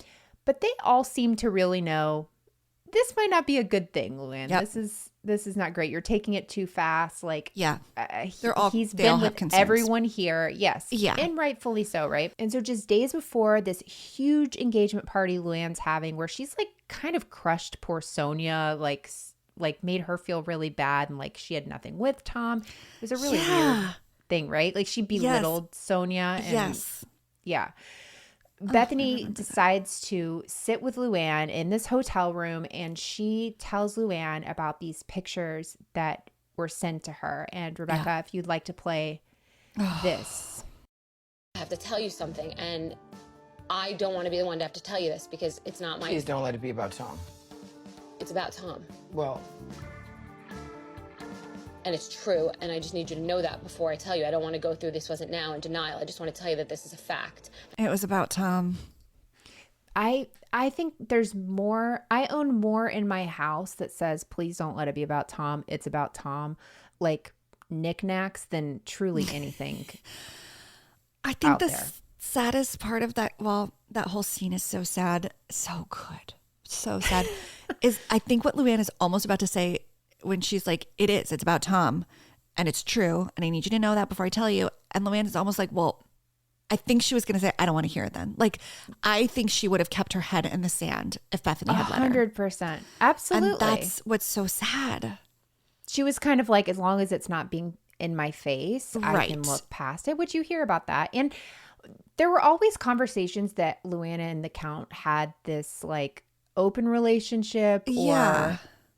S2: but they all seem to really know this might not be a good thing, Luann.
S3: Yep.
S2: This is not great. You're taking it too fast. Like, he's
S3: they
S2: been
S3: all have
S2: with
S3: concerns.
S2: Everyone here. Yes.
S3: Yeah.
S2: And rightfully so, right? And so just days before this huge engagement party Luann's having, where she's like kind of crushed poor Sonia, like made her feel really bad, and like she had nothing with Tom. It was a really weird thing, right? Like she belittled Sonia. And, yeah. Bethany decides to sit with Luann in this hotel room, and she tells Luann about these pictures that were sent to her. And Rebekah, if you'd like to play this.
S4: I have to tell you something, and I don't want to be the one to have to tell you this because it's not my...
S5: Please don't let it be about Tom.
S4: It's about Tom.
S5: Well...
S4: And it's true, and I just need you to know that before I tell you. I don't want to go through this wasn't now in denial. I just want to tell you that this is a fact.
S3: It was about Tom.
S2: I think there's more. I own more in my house that says, please don't let it be about Tom. It's about Tom. Like knickknacks than truly anything.
S3: I think the saddest part of that, that whole scene is so sad. So good. So sad. is I think what Luann is almost about to say when she's like, it's about Tom and it's true. And I need you to know that before I tell you. And Luann is almost like, well, I think she was going to say, I don't want to hear it then. Like, I think she would have kept her head in the sand if Bethany had let her.
S2: 100%. Absolutely.
S3: And that's what's so sad.
S2: She was kind of like, as long as it's not being in my face, I can look past it. Would you hear about that? And there were always conversations that Luann and the Count had this like open relationship.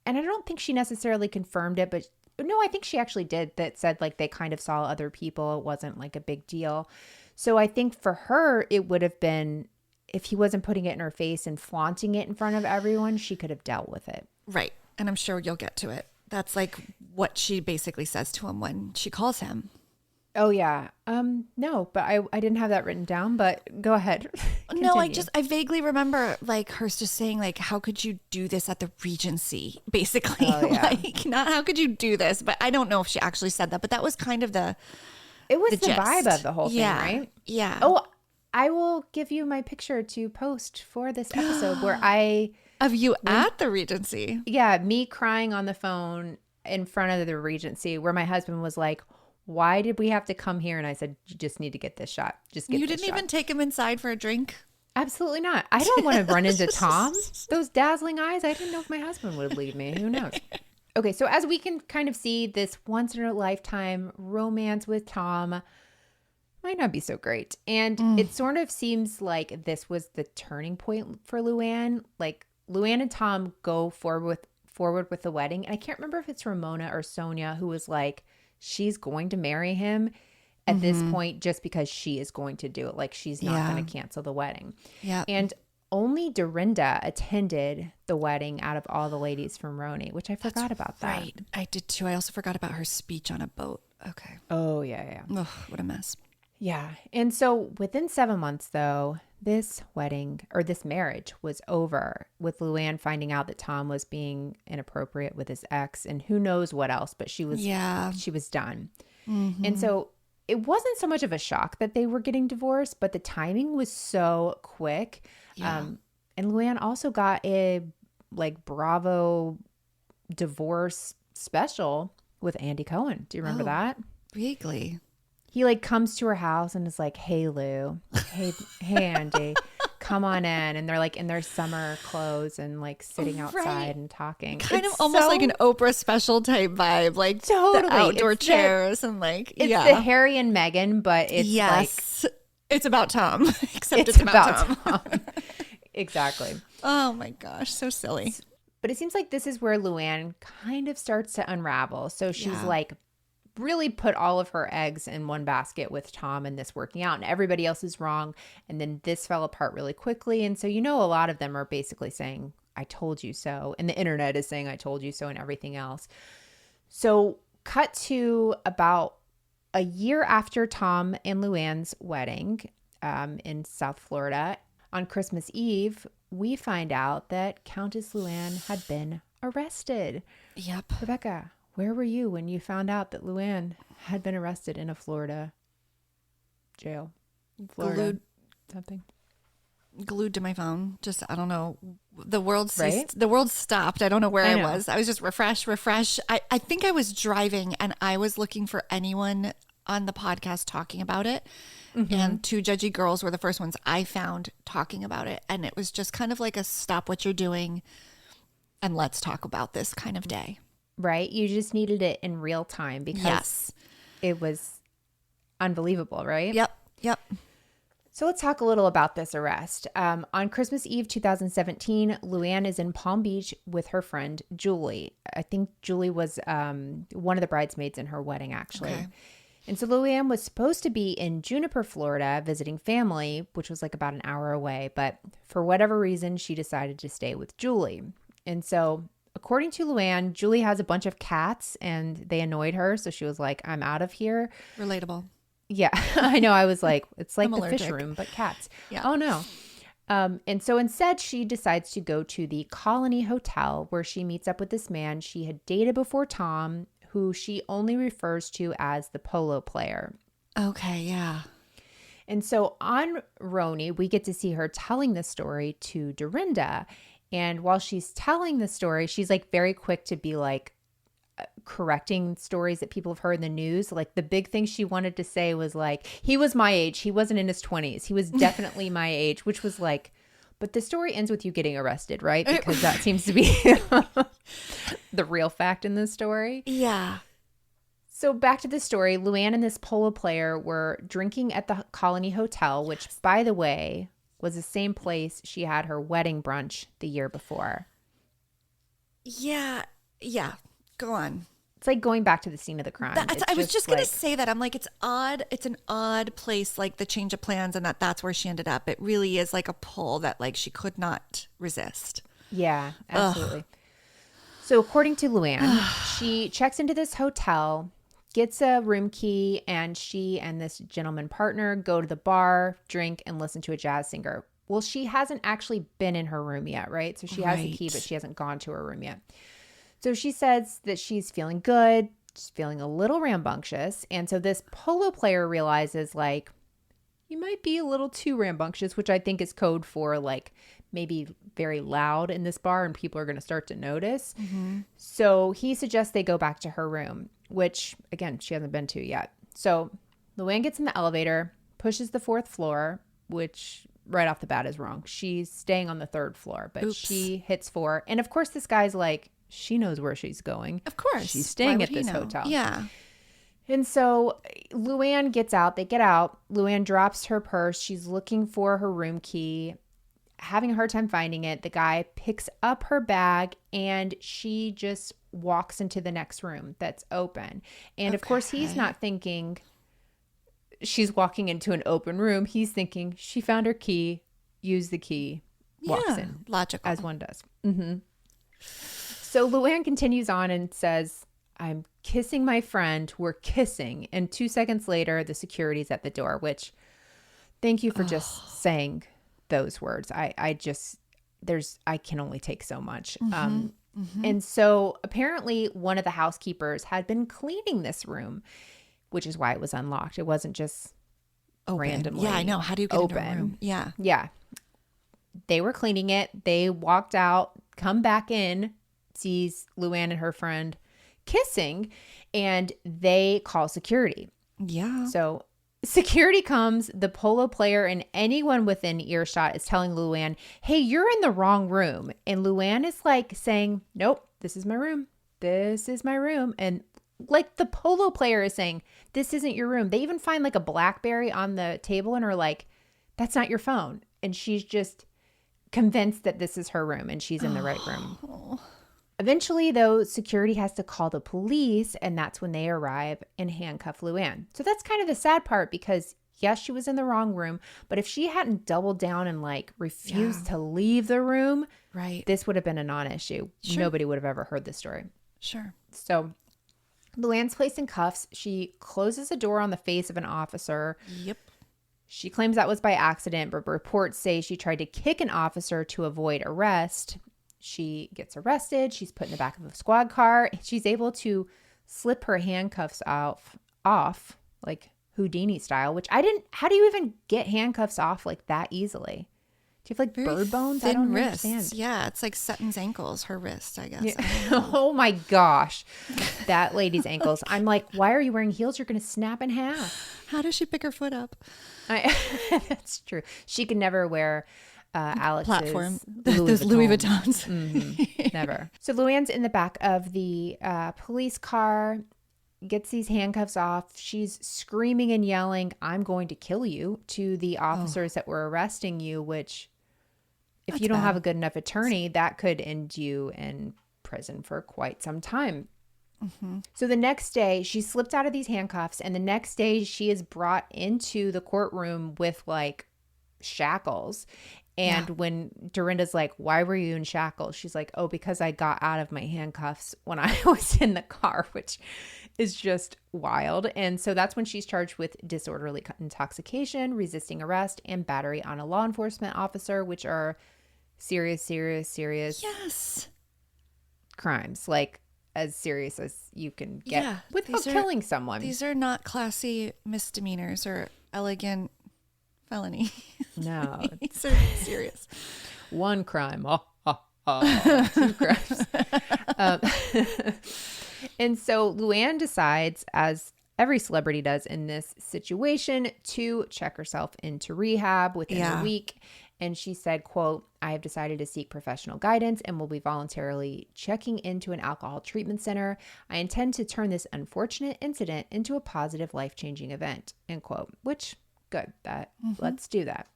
S2: And I don't think she necessarily confirmed it, but no, I think she actually did. That said, like, they kind of saw other people. It wasn't like a big deal. So I think for her, it would have been, if he wasn't putting it in her face and flaunting it in front of everyone, she could have dealt with it.
S3: Right. And I'm sure you'll get to it. That's like what she basically says to him when she calls him.
S2: Oh, yeah. No, but I didn't have that written down, but go ahead.
S3: No, I vaguely remember like her just saying like, how could you do this at the Regency? Basically, like not how could you do this? But I don't know if she actually said that, but that was kind of the
S2: vibe of the whole thing, right?
S3: Yeah.
S2: Oh, I will give you my picture to post for this episode where
S3: of you at the Regency.
S2: Yeah. Me crying on the phone in front of the Regency where my husband was like, why did we have to come here? And I said, you just need to get this shot.
S3: You didn't even take him inside for a drink?
S2: Absolutely not. I don't want to run into Tom. Those dazzling eyes. I didn't know if my husband would leave me. Who knows? Okay, so as we can kind of see, this once in a lifetime romance with Tom might not be so great. And it sort of seems like this was the turning point for Luann. Like Luann and Tom go forward with the wedding. And I can't remember if it's Ramona or Sonia who was like, she's going to marry him at this point just because she is going to do it. Like she's not going to cancel the wedding. Yeah. And only Dorinda attended the wedding out of all the ladies from Roni, which I forgot about that.
S3: Right. I did too. I also forgot about her speech on a boat. Okay.
S2: Oh, yeah.
S3: Ugh, what a mess.
S2: Yeah. And so within 7 months, though, this marriage was over, with Luann finding out that Tom was being inappropriate with his ex and who knows what else, but she was done.
S3: Mm-hmm.
S2: And so it wasn't so much of a shock that they were getting divorced, but the timing was so quick.
S3: Yeah.
S2: And Luann also got a Bravo divorce special with Andy Cohen. Do you remember that?
S3: Vaguely.
S2: He comes to her house and is like, "Hey Lou, hey Andy, come on in." And they're in their summer clothes and sitting outside and talking.
S3: Kind of almost like an Oprah special type vibe,
S2: totally
S3: the outdoor chairs and
S2: it's the Harry and Meghan, but it's
S3: it's about Tom, except it's about Tom.
S2: Exactly.
S3: Oh my gosh, so silly.
S2: But it seems like this is where Luann kind of starts to unravel. So she's really put all of her eggs in one basket with Tom and this working out, and everybody else is wrong. And then this fell apart really quickly. And so, a lot of them are basically saying, "I told you so." And the internet is saying, "I told you so," and everything else. So cut to about a year after Tom and Luann's wedding in South Florida. On Christmas Eve, we find out that Countess Luann had been arrested.
S3: Yep.
S2: Rebekah, where were you when you found out that Luann had been arrested in a Florida jail? Florida something.
S3: Glued to my phone. Just, I don't know. The world ceased. The world stopped. I don't know where I was. I was just refresh. I think I was driving and I was looking for anyone on the podcast talking about it. Mm-hmm. And Two Judgy Girls were the first ones I found talking about it. And it was just kind of like a stop what you're doing and let's talk about this kind of day.
S2: Right? You just needed it in real time because it was unbelievable, right?
S3: Yep.
S2: So let's talk a little about this arrest. On Christmas Eve 2017, Luann is in Palm Beach with her friend Julie. I think Julie was one of the bridesmaids in her wedding, actually. Okay. And so Luann was supposed to be in Juniper, Florida, visiting family, which was about an hour away. But for whatever reason, she decided to stay with Julie. And so according to Luann, Julie has a bunch of cats and they annoyed her. So she was like, "I'm out of here."
S3: Relatable.
S2: Yeah, I know. I was like, it's like the fish room, but cats. Yeah. Oh, no. And so instead, she decides to go to the Colony Hotel where she meets up with this man she had dated before Tom, who she only refers to as the polo player.
S3: Okay, yeah.
S2: And so on Roni, we get to see her telling the story to Dorinda. And while she's telling the story, she's very quick to be correcting stories that people have heard in the news. The big thing she wanted to say was he was my age. He wasn't in his 20s. He was definitely my age, which was but the story ends with you getting arrested, right? Because that seems to be the real fact in this story.
S3: Yeah.
S2: So back to the story, Luann and this polo player were drinking at the Colony Hotel, which, by the way, was the same place she had her wedding brunch the year before.
S3: Yeah. Go on.
S2: It's going back to the scene of the crime.
S3: I was just going to say that. I'm it's odd. It's an odd place, the change of plans, and that's where she ended up. It really is a pull that she could not resist.
S2: Yeah, absolutely. Ugh. So according to Luann, she checks into this hotel, gets a room key, and she and this gentleman partner go to the bar, drink, and listen to a jazz singer. Well, she hasn't actually been in her room yet, right? So she has the key, but she hasn't gone to her room yet. So she says that she's feeling good, she's feeling a little rambunctious. And so this polo player realizes you might be a little too rambunctious, which I think is code for maybe very loud in this bar and people are going to start to notice. Mm-hmm. So he suggests they go back to her room, which again, she hasn't been to yet. So Luann gets in the elevator, pushes the 4th floor, which right off the bat is wrong. She's staying on the 3rd floor, but she hits 4. And of course this guy's she knows where she's going.
S3: Of course.
S2: She's staying at this hotel.
S3: Yeah.
S2: And so Luann gets out. They get out. Luann drops her purse. She's looking for her room key, having a hard time finding it. The guy picks up her bag and she just walks into the next room that's open. And of course, he's not thinking she's walking into an open room. He's thinking she found her key, used the key, walks in.
S3: Logical.
S2: As one does. Mm-hmm. So Luann continues on and says, I'm kissing my friend. We're kissing. And 2 seconds later, the security's at the door, which thank you for just saying those words. I can only take so much. And so apparently one of the housekeepers had been cleaning this room, which is why it was unlocked. It wasn't just randomly.
S3: Yeah, I know. How do you get into a room? Yeah.
S2: Yeah. They were cleaning it. They walked out, come back in, sees Luann and her friend kissing, and they call security.
S3: Yeah.
S2: So security comes, the polo player and anyone within earshot is telling Luann, hey, you're in the wrong room. And Luann is like saying, nope, this is my room. This is my room. And like the polo player is saying, this isn't your room. They even find like a BlackBerry on the table and are like, that's not your phone. And she's just convinced that this is her room and she's in the right room. Eventually, though, security has to call the police, and that's when they arrive and handcuff Luann. So that's kind of the sad part because, yes, she was in the wrong room, but if she hadn't doubled down and like refused to leave the room,
S3: right,
S2: this would have been a non-issue.
S3: Sure.
S2: Nobody would have ever heard this story.
S3: Sure.
S2: So Luann's placed in cuffs. She closes the door on the face of an officer.
S3: Yep.
S2: She claims that was by accident, but reports say she tried to kick an officer to avoid arrest. She gets arrested. She's put in the back of a squad car. She's able to slip her handcuffs off like Houdini style, which I didn't. How do you even get handcuffs off like that easily? Do you have like
S3: Very
S2: bird bones?
S3: thin
S2: I don't
S3: wrists.
S2: understand.
S3: Yeah, it's like Sutton's ankles, her wrist, I guess.
S2: Yeah. Oh my gosh, that lady's ankles. I'm like, why are you wearing heels? You're going to snap in half.
S3: How does she pick her foot up?
S2: That's true. She could never wear Alex's
S3: platform. Those Louis Vuittons.
S2: Never. So Luann's in the back of the police car, gets these handcuffs off. She's screaming and yelling, I'm going to kill you, to the officers that were arresting you, which if you don't have a good enough attorney, that could end you in prison for quite some time. So the next day, she slipped out of these handcuffs, and the next day she is brought into the courtroom with like shackles. And when Dorinda's like, why were you in shackles? She's like, oh, because I got out of my handcuffs when I was in the car, which is just wild. And so that's when she's charged with disorderly intoxication, resisting arrest, and battery on a law enforcement officer, which are serious
S3: Yes.
S2: crimes, like as serious as you can get without killing someone.
S3: These are not classy misdemeanors or elegant felony.
S2: No.
S3: These are serious.
S2: One crime. Two crimes. And so Luann decides, as every celebrity does in this situation, to check herself into rehab within a week. And she said, quote, I have decided to seek professional guidance and will be voluntarily checking into an alcohol treatment center. I intend to turn this unfortunate incident into a positive, life-changing event, end quote, which, good. Let's do that.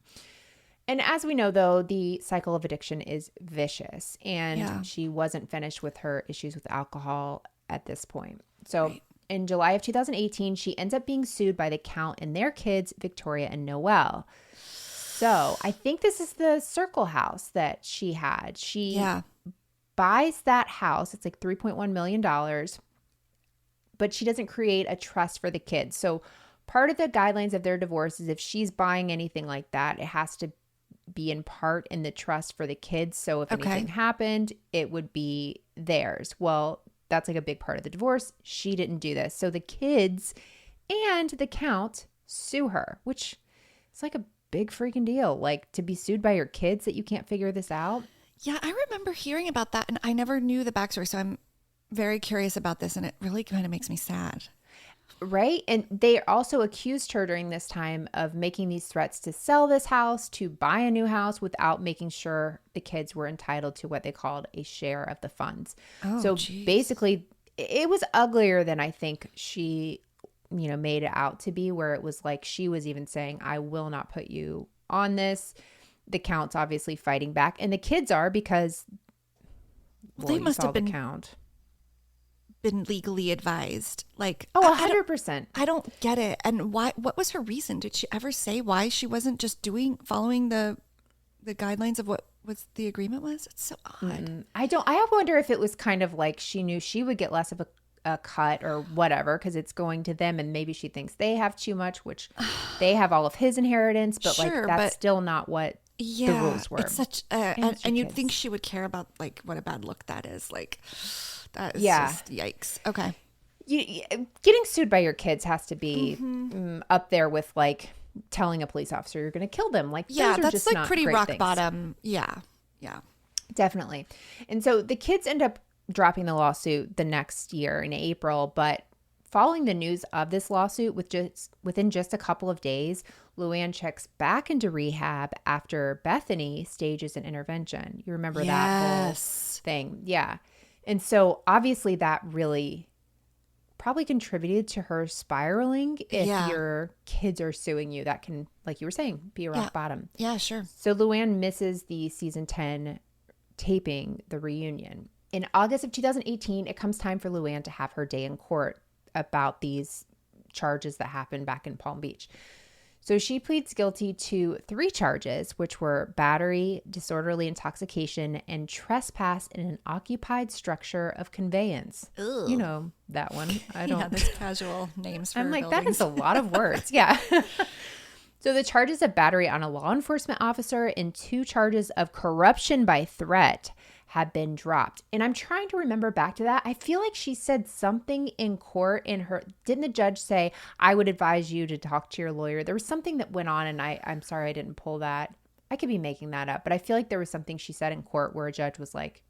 S2: And as we know, though, the cycle of addiction is vicious, and she wasn't finished with her issues with alcohol at this point. So in July of 2018, she ends up being sued by the Count and their kids, Victoria and Noelle. So I think this is the Circle house that she had. She buys that house. It's like $3.1 million, but she doesn't create a trust for the kids. So part of the guidelines of their divorce is if she's buying anything like that, it has to be in part in the trust for the kids. So if anything happened, it would be theirs. Well, that's like a big part of the divorce. She didn't do this. So the kids and the Count sue her, which is like a big freaking deal. Like to be sued by your kids that you can't figure this out.
S3: Yeah, I remember hearing about that, and I never knew the backstory. So I'm very curious about this, and it really kind of makes me sad.
S2: Right. And they also accused her during this time of making these threats to sell this house, to buy a new house without making sure the kids were entitled to what they called a share of the funds. So basically, it was uglier than I think she, made it out to be, where it was like she was even saying, I will not put you on this. The Count's obviously fighting back, and the kids are, because
S3: they must have been
S2: been
S3: legally advised. Like,
S2: 100%.
S3: I don't get it. And why? What was her reason? Did she ever say why she wasn't just following the guidelines of what was the agreement was? It's so odd.
S2: I wonder if it was kind of like she knew she would get less of a cut or whatever because it's going to them, and maybe she thinks they have too much, which they have all of his inheritance, but
S3: Sure,
S2: like that's
S3: but
S2: still not what the rules were.
S3: It's such and you'd think she would care about like what a bad look that is. Like that is just yikes. Okay.
S2: Getting sued by your kids has to be up there with like telling a police officer you're going to kill them. Like, those are
S3: that's
S2: just
S3: like
S2: not
S3: pretty
S2: great
S3: rock
S2: things.
S3: bottom. Yeah.
S2: Definitely. And so the kids end up dropping the lawsuit the next year in April, but following the news of this lawsuit within just a couple of days, Luann checks back into rehab after Bethany stages an intervention. You remember that whole thing? Yeah. And so obviously that really probably contributed to her spiraling. If your kids are suing you, that can, like you were saying, be a rock bottom.
S3: Yeah, sure.
S2: So Luann misses the season 10 taping, the reunion. In August of 2018, it comes time for Luann to have her day in court about these charges that happened back in Palm Beach. So she pleads guilty to 3 charges, which were battery, disorderly intoxication, and trespass in an occupied structure of conveyance.
S3: Ugh.
S2: You know that one. I don't.
S3: Yeah, there's casual names for
S2: I'm like,
S3: buildings.
S2: that is a lot of words. Yeah. So the charges of battery on a law enforcement officer and 2 charges of corruption by threat have been dropped. And I'm trying to remember back to that. I feel like she said something in court didn't the judge say, I would advise you to talk to your lawyer? There was something that went on, and I'm sorry I didn't pull that. I could be making that up, but I feel like there was something she said in court where a judge was like,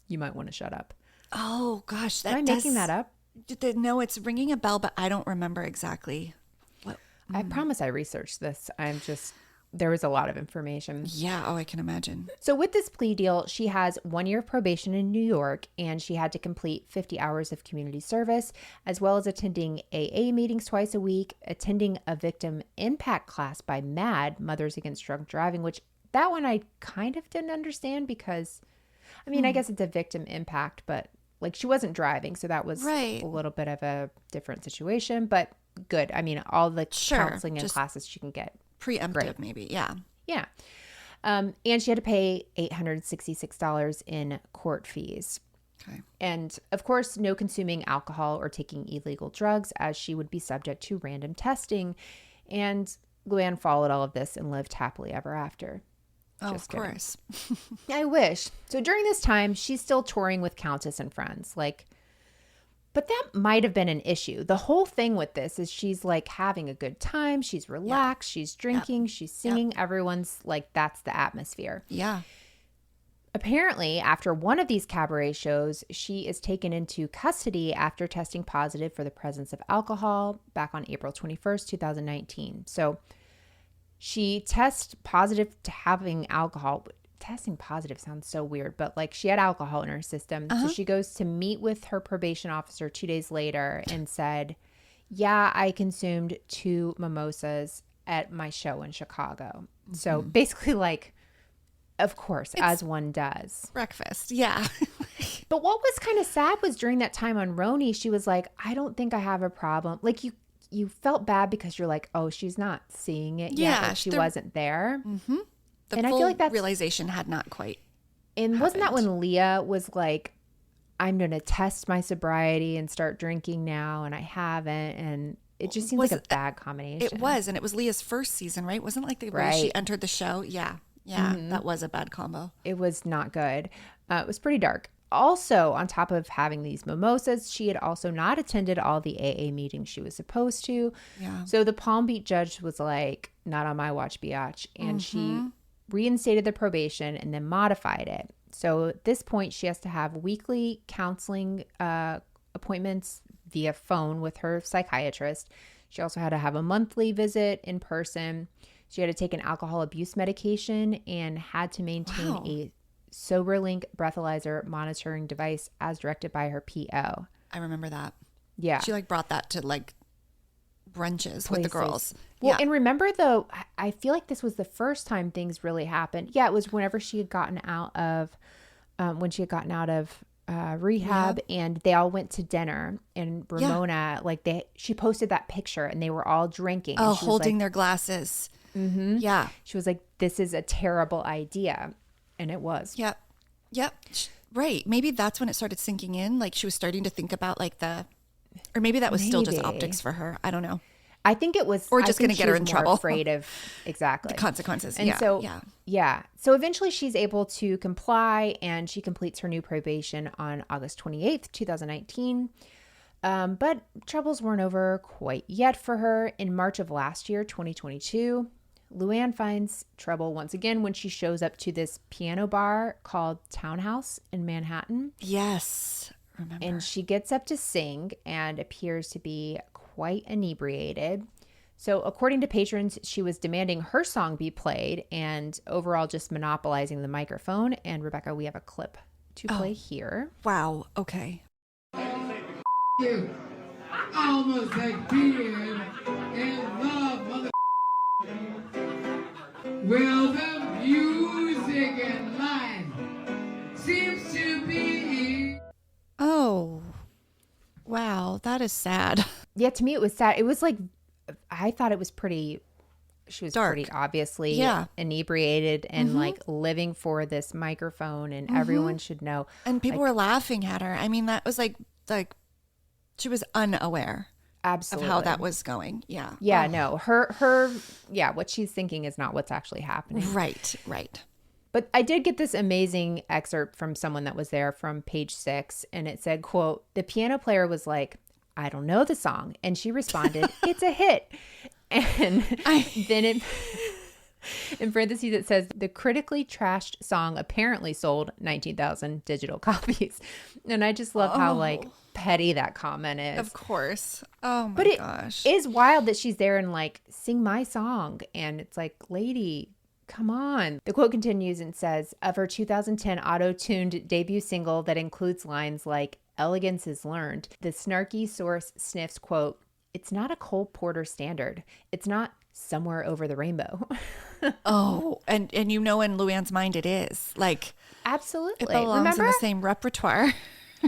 S2: you might want to shut up.
S3: Oh gosh.
S2: Am I making that up?
S3: No, it's ringing a bell, but I don't remember exactly.
S2: I promise I researched this. There was a lot of information.
S3: Yeah. Oh, I can imagine.
S2: So with this plea deal, she has 1 year of probation in New York, and she had to complete 50 hours of community service, as well as attending AA meetings twice a week, attending a victim impact class by MAD, Mothers Against Drunk Driving, which that one I kind of didn't understand because, I mean, I guess it's a victim impact, but like she wasn't driving. So that was a little bit of a different situation, but good. I mean, all the counseling and classes she can get.
S3: Preemptive, maybe. Yeah.
S2: Yeah. And she had to pay $866 in court fees.
S3: Okay.
S2: And of course, no consuming alcohol or taking illegal drugs, as she would be subject to random testing. And Luann followed all of this and lived happily ever after.
S3: Oh, of course.
S2: I wish. So during this time, she's still touring with Countess and friends. But that might have been an issue. The whole thing with this is she's like having a good time. She's relaxed. She's drinking. She's singing. Everyone's like, that's the atmosphere.
S3: Yeah.
S2: Apparently, after one of these cabaret shows, she is taken into custody after testing positive for the presence of alcohol back on April 21st, 2019. So she tests positive to having alcohol. Testing positive sounds so weird, but like she had alcohol in her system. So she goes to meet with her probation officer 2 days later and said, yeah, I consumed 2 mimosas at my show in Chicago. So basically like, of course, as one does.
S3: Breakfast. Yeah.
S2: But what was kind of sad was during that time on Roni, she was like, I don't think I have a problem. Like you felt bad because you're like, oh, she's not seeing it yet. Like she wasn't there.
S3: Mm-hmm.
S2: And I feel like that's
S3: realization had not quite
S2: And wasn't that when Leah was like, I'm going to test my sobriety and start drinking now, and I haven't, and it just seems like a bad combination.
S3: It was, and it was Leah's first season, right? Wasn't it like the way she entered the show? Yeah. That was a bad combo.
S2: It was not good. It was pretty dark. Also, on top of having these mimosas, she had also not attended all the AA meetings she was supposed to.
S3: Yeah.
S2: So the Palm Beach judge was like, not on my watch, biatch. And she reinstated the probation and then modified it. So at this point, she has to have weekly counseling appointments via phone with her psychiatrist. She also had to have a monthly visit in person. She had to take an alcohol abuse medication and had to maintain a SoberLink breathalyzer monitoring device as directed by her PO.
S3: I remember that.
S2: Yeah.
S3: She like brought that to like brunches with the girls.
S2: Well, and remember though, I feel like this was the first time things really happened. Yeah, it was whenever she had gotten out of, rehab, and they all went to dinner, and Ramona, she posted that picture and they were all drinking.
S3: Oh,
S2: and she
S3: holding
S2: was
S3: their glasses.
S2: Mm-hmm.
S3: Yeah.
S2: She was like, this is a terrible idea. And it was.
S3: Yep. Right. Maybe that's when it started sinking in. Like she was starting to think about like the Or maybe that was still just
S2: Maybe.
S3: optics for her. I don't know.
S2: I think it was,
S3: Or
S2: I
S3: just
S2: think
S3: gonna get
S2: she
S3: her
S2: was
S3: in
S2: more
S3: trouble.
S2: Afraid of exactly
S3: The consequences.
S2: And
S3: yeah.
S2: so,
S3: yeah.
S2: So eventually she's able to comply and she completes her new probation on August 28th, 2019. But troubles weren't over quite yet for her. In March of last year, 2022, Luann finds trouble once again when she shows up to this piano bar called Townhouse in Manhattan.
S3: Yes. Remember.
S2: And she gets up to sing and appears to be quite inebriated. So according to patrons, she was demanding her song be played and overall just monopolizing the microphone. And Rebekah, we have a clip to play here.
S3: Wow. Okay.
S8: You almost like being in love, mother. Well, the music and line seems to be.
S3: Oh, wow. That is sad.
S2: Yeah, to me it was sad. It was like, I thought it was pretty, she was
S3: Dark.
S2: pretty obviously
S3: Yeah.
S2: inebriated and like living for this microphone and everyone should know.
S3: And people were laughing at her. I mean, that was like she was unaware
S2: Absolutely.
S3: of how that was going. Yeah.
S2: Yeah, no, her, what she's thinking is not what's actually happening.
S3: Right. Right.
S2: But I did get this amazing excerpt from someone that was there from page 6. And it said, quote, the piano player was like, I don't know the song. And she responded, it's a hit. And then in parentheses, it says the critically trashed song apparently sold 19,000 digital copies. And I just love how like petty that comment is.
S3: Of course. Oh my
S2: But it
S3: gosh.
S2: is wild that she's there and like, sing my song. And it's like, lady, come on. The quote continues and says, of her 2010 auto-tuned debut single that includes lines like, elegance is learned, the snarky source sniffs, quote, it's not a Cole Porter standard. It's not somewhere over the rainbow.
S3: Oh, and you know in Luann's mind it is. Like,
S2: Absolutely.
S3: it belongs in the same repertoire.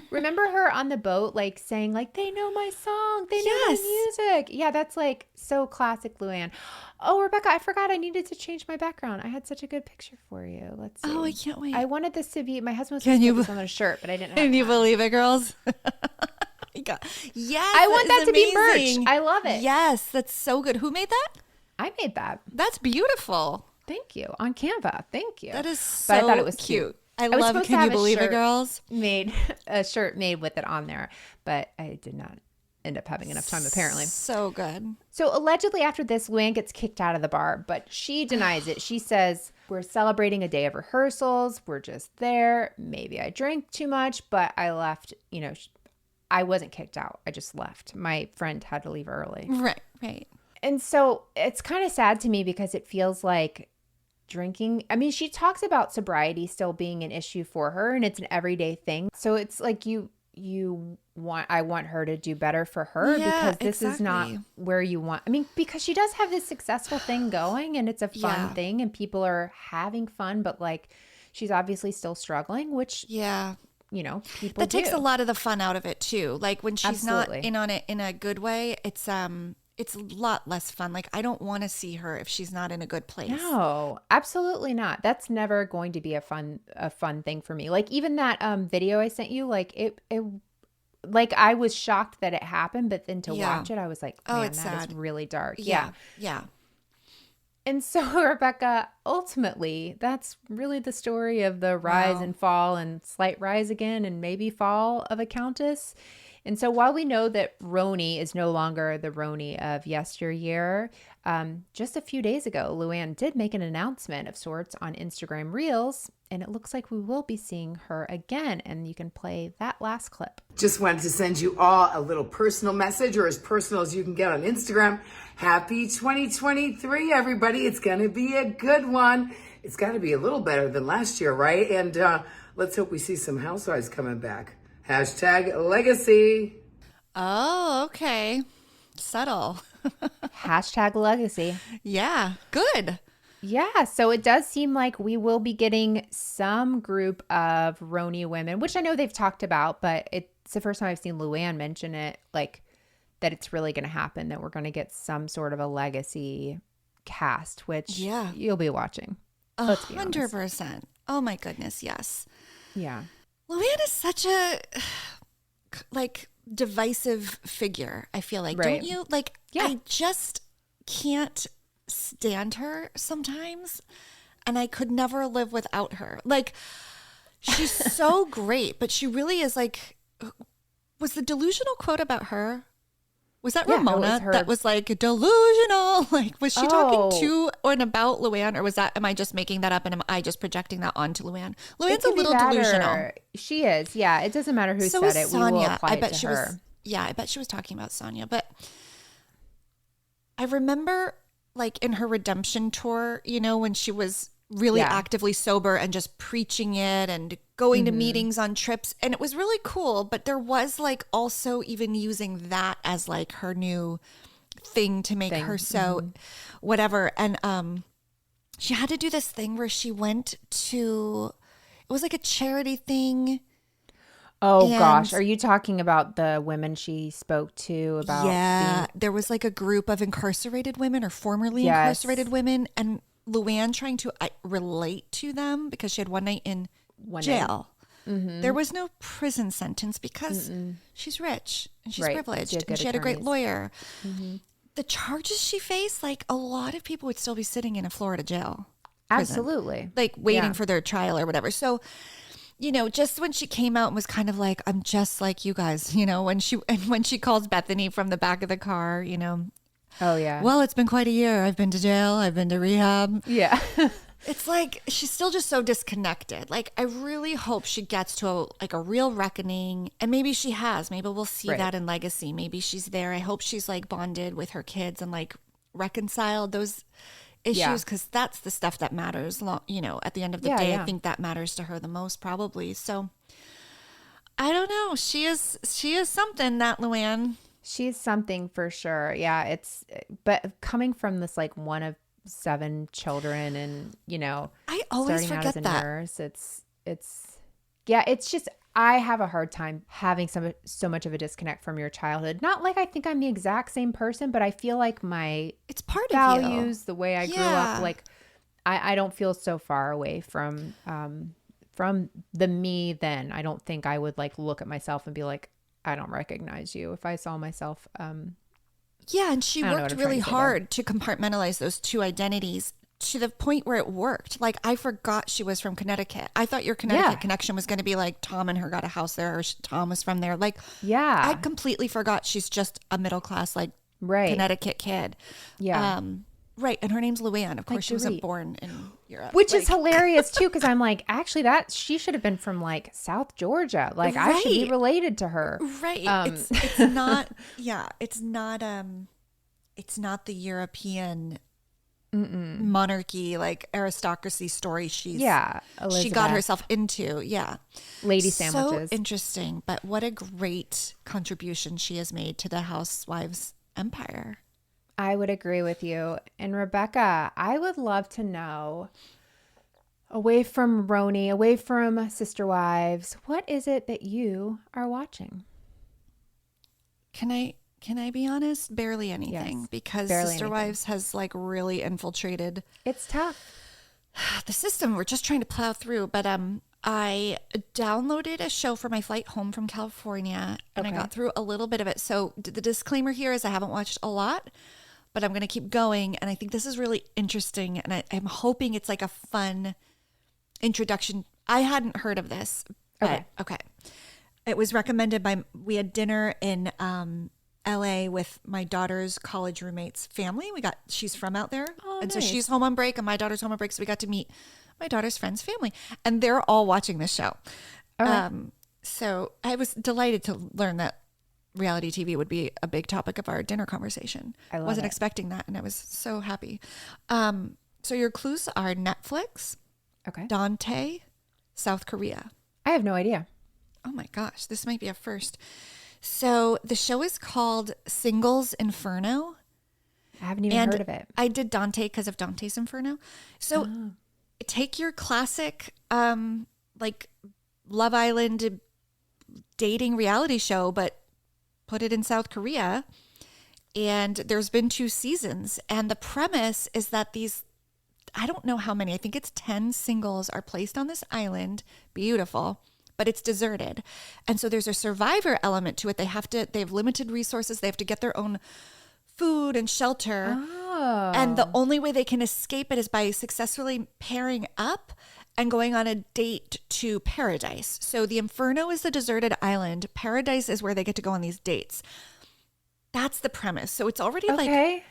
S2: Remember her on the boat, like saying like, they know my song. They know my music. Yeah, that's like so classic Luann. Oh, Rebekah, I forgot I needed to change my background. I had such a good picture for you. Let's see.
S3: Oh, I can't wait.
S2: I wanted this to be, my husband was supposed to put this on a shirt, but I didn't have
S3: Can you
S2: time.
S3: believe it, girls? Yes.
S2: I want that to be
S3: amazing.
S2: merch. I love it.
S3: Yes, that's so good. Who made that?
S2: I made that.
S3: That's beautiful.
S2: Thank you. On Canva. Thank you.
S3: That is so
S2: But I thought it was
S3: cute. I
S2: was
S3: love
S2: supposed to
S3: Can You
S2: have a
S3: Believe It,
S2: shirt
S3: girls?
S2: a shirt made with it on there, but I did not end up having enough time apparently.
S3: So good.
S2: So allegedly after this, Luann gets kicked out of the bar, but she denies it. She says, we're celebrating a day of rehearsals. We're just there. Maybe I drank too much, but I left, I wasn't kicked out. I just left. My friend had to leave early.
S3: Right, right.
S2: And so it's kind of sad to me because it feels like drinking. I mean, she talks about sobriety still being an issue for her and it's an everyday thing. So it's like I want her to do better for her because this is not where you want. I mean, because she does have this successful thing going and it's a fun thing and people are having fun, but like she's obviously still struggling, which people
S3: that takes
S2: do.
S3: a lot of the fun out of it too. Like when she's
S2: Absolutely.
S3: not in on it in a good way, it's a lot less fun. Like I don't want to see her if she's not in a good place.
S2: No, absolutely not. That's never going to be a fun thing for me. Like even that video I sent you, like it like I was shocked that it happened, but then to watch it, I was like, man,
S3: it's
S2: that
S3: sad.
S2: is really dark.
S3: Yeah.
S2: And so, Rebekah, ultimately, that's really the story of the rise and fall and slight rise again and maybe fall of a Countess. And so while we know that Roni is no longer the Roni of yesteryear, just a few days ago, Luann did make an announcement of sorts on Instagram Reels, and it looks like we will be seeing her again. And you can play that last clip.
S5: Just wanted to send you all a little personal message, or as personal as you can get on Instagram. Happy 2023, everybody. It's going to be a good one. It's got to be a little better than last year, right? And let's hope we see some housewives coming back. Hashtag legacy.
S3: Oh, okay. Subtle.
S2: Hashtag legacy.
S3: Yeah. Good.
S2: Yeah, so it does seem like we will be getting some group of Roni women, which I know they've talked about, but it's the first time I've seen Luann mention it, like that it's really going to happen, that we're going to get some sort of a legacy cast, which you'll be watching.
S3: 100%. Oh my goodness, yes.
S2: Yeah.
S3: Luann is such a divisive figure, I feel like.
S2: Right.
S3: Don't you? Like, I just can't stand her sometimes. And I could never live without her. Like, she's so great, but she really is like, was the delusional quote about her? Was that Ramona that was like delusional? Like, was she talking to or about Luann, or was that, am I just making that up and am I just projecting that onto Luann? Luann's a little delusional.
S2: She is. Yeah. It doesn't matter who said it.
S3: Sonia.
S2: We will apply
S3: I bet
S2: it to
S3: she
S2: her.
S3: was. Yeah, I bet she was talking about Sonia. But I remember, like, in her redemption tour, you know, when she was really actively sober and just preaching it and going to meetings on trips. And it was really cool. But there was, like, also even using that as, like, her new thing to make her so whatever. And she had to do this thing where she went to, it was like a charity thing.
S2: Oh, gosh. Are you talking about the women she spoke to about?
S3: Yeah. There was like a group of incarcerated women or formerly incarcerated women, and Luann trying to relate to them because she had one night in jail. There was no prison sentence because she's rich and she's privileged and she had a great lawyer. The charges she faced, like, a lot of people would still be sitting in a Florida jail.
S2: Absolutely.
S3: Like waiting for their trial or whatever. So, you know, just when she came out and was kind of like, I'm just like you guys, you know, when she calls Bethany from the back of the car, you know.
S2: Oh, yeah.
S3: Well, it's been quite a year. I've been to jail. I've been to rehab.
S2: Yeah.
S3: It's like she's still just so disconnected. Like, I really hope she gets to a real reckoning. And maybe she has. Maybe we'll see that in Legacy. Maybe she's there. I hope she's like bonded with her kids and like reconciled those issues, because that's the stuff that matters, you know, at the end of the day. I think that matters to her the most, probably. So I don't know. She is something, that Luann.
S2: She's something for sure. Yeah. But coming from this, like, one of 7 children, and, you know,
S3: I always
S2: starting out
S3: forget
S2: as a
S3: that.
S2: nurse, it's just, I have a hard time having so much of a disconnect from your childhood. Not like I think I'm the exact same person, but I feel like
S3: it's part
S2: values,
S3: of you.
S2: the way I grew up, like I don't feel so far away from the me then. I don't think I would like look at myself and be like, I don't recognize you if I saw myself.
S3: Yeah, and she worked really hard to compartmentalize those two identities to the point where it worked. Like, I forgot she was from Connecticut. I thought your Connecticut connection was going to be like Tom and her got a house there, or Tom was from there. Like, I completely forgot she's just a middle class, like, Connecticut kid. Yeah. Right. And her name's Luann. Of course, she wasn't born in Europe.
S2: Which is hilarious, too, because I'm like, actually, she should have been from, like, South Georgia. Like, I should be related to her.
S3: Right. It's not, it's not the European monarchy, like, aristocracy story she got herself into. Yeah.
S2: Lady sandwiches.
S3: So interesting. But what a great contribution she has made to the Housewives empire.
S2: I would agree with you. And Rebekah, I would love to know, away from Roni, away from Sister Wives, what is it that you are watching?
S3: Can I be honest? Barely anything, because Sister Wives has like really infiltrated.
S2: It's tough.
S3: The system. We're just trying to plow through. But I downloaded a show for my flight home from California, and I got through a little bit of it. So the disclaimer here is I haven't watched a lot, but I'm going to keep going. And I think this is really interesting. And I'm hoping it's like a fun introduction. I hadn't heard of this. But, okay. It was recommended we had dinner in LA with my daughter's college roommate's family. She's from out there. So she's home on break and my daughter's home on break. So we got to meet my daughter's friend's family, and they're all watching this show. So I was delighted to learn that reality TV would be a big topic of our dinner conversation. I wasn't expecting that, and I was so happy. So your clues are Netflix, Dante, South Korea.
S2: I have no idea.
S3: Oh my gosh, this might be a first. So the show is called Singles Inferno.
S2: I haven't even heard of it.
S3: I did Dante because of Dante's Inferno. So take your classic like Love Island dating reality show, but put it in South Korea. And there's been 2 seasons. And the premise is that I don't know how many, I think it's 10 singles are placed on this island. Beautiful. but it's deserted. And so there's a survivor element to it. They have limited resources. They have to get their own food and shelter.
S2: Oh.
S3: And the only way they can escape it is by successfully pairing up and going on a date to paradise. So the Inferno is the deserted island. Paradise is where they get to go on these dates. That's the premise. So it's already like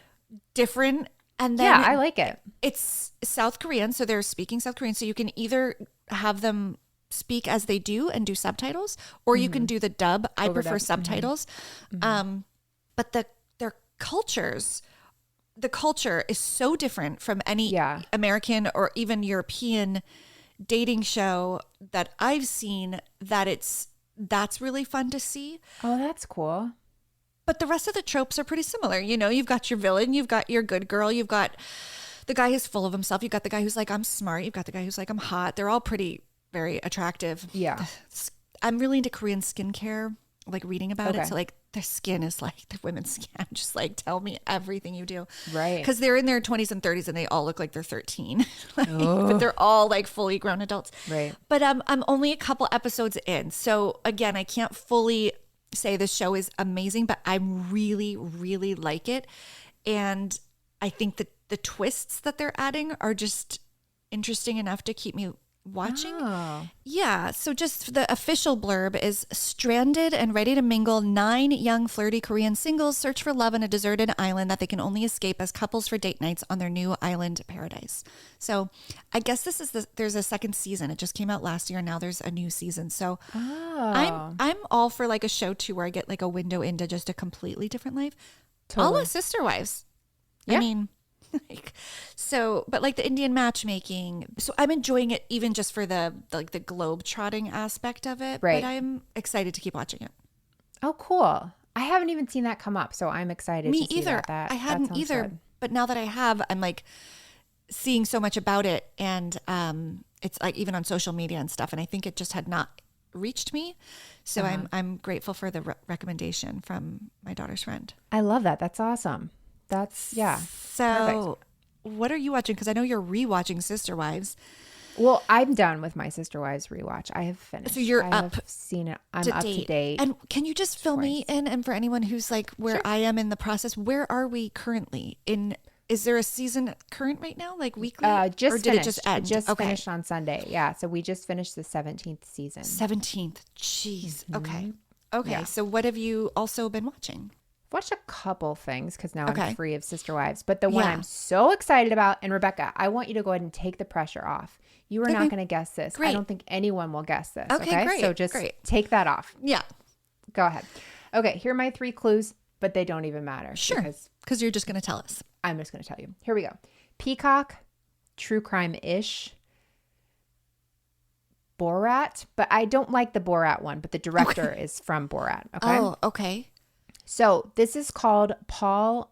S3: different. And then
S2: yeah, I like it.
S3: It's South Korean, so they're speaking South Korean. So you can either have them speak as they do and do subtitles, or you can do the dub. I prefer subtitles. But their cultures, the culture is so different from any American or even European dating show that I've seen that's really fun to see.
S2: Oh, that's cool.
S3: But the rest of the tropes are pretty similar. You know, you've got your villain, you've got your good girl, you've got the guy who's full of himself, you've got the guy who's like, I'm smart, you've got the guy who's like, I'm hot. They're all very attractive.
S2: Yeah.
S3: I'm really into Korean skincare, like reading about it. So like their skin is like the women's skin. I'm just like, tell me everything you do.
S2: Right.
S3: Because they're in their 20s and 30s and they all look like they're 13. But they're all like fully grown adults.
S2: Right.
S3: But I'm only a couple episodes in. So again, I can't fully say this show is amazing, but I really, really like it. And I think that the twists that they're adding are just interesting enough to keep me watching.
S2: Oh.
S3: Yeah. So just the official blurb is stranded and ready to mingle, 9 young flirty Korean singles search for love on a deserted island that they can only escape as couples for date nights on their new island paradise. So I guess there's a second season. It just came out last year. And now there's a new season. So I'm all for like a show too, where I get like a window into just a completely different life. All the Sister Wives.
S2: Yeah.
S3: I mean, but like the Indian matchmaking. So I'm enjoying it even just for the globe trotting aspect of it.
S2: Right.
S3: But I'm excited to keep watching it.
S2: Oh, cool. I haven't even seen that come up, so I'm excited
S3: Me
S2: to see
S3: either.
S2: that.
S3: I hadn't either.
S2: Good.
S3: But now that I have, I'm like seeing so much about it. And it's like even on social media and stuff. And I think it just had not reached me. So I'm grateful for the recommendation from my daughter's friend.
S2: I love that. That's awesome. That's, yeah.
S3: So what are you watching? Because I know you're rewatching Sister Wives.
S2: Well, I'm done with my Sister Wives rewatch. I have finished.
S3: So you're
S2: I've seen it. I'm up to date.
S3: And can you just fill me in? And for anyone who's like where I am in the process, where are we currently in? Is there a season current right now, like weekly?
S2: Just
S3: or did
S2: finished.
S3: it just end?
S2: Just finished on Sunday. Yeah. So we just finished the 17th season.
S3: 17th. Jeez. Okay.
S2: Yeah.
S3: So what have you also been watching?
S2: Watched a couple things because now I'm free of Sister Wives. But the one I'm so excited about, and Rebekah, I want you to go ahead and take the pressure off. You are not going to guess this.
S3: Great.
S2: I don't think anyone will guess this.
S3: Okay, great.
S2: So just take that off.
S3: Yeah.
S2: Go ahead. Okay, here are my 3 clues, but they don't even matter.
S3: Sure. Because you're just going to tell us.
S2: I'm just going to tell you. Here we go. Peacock, true crime-ish, Borat, but I don't like the Borat one, but the director is from Borat. Okay.
S3: Oh, okay.
S2: So this is called Paul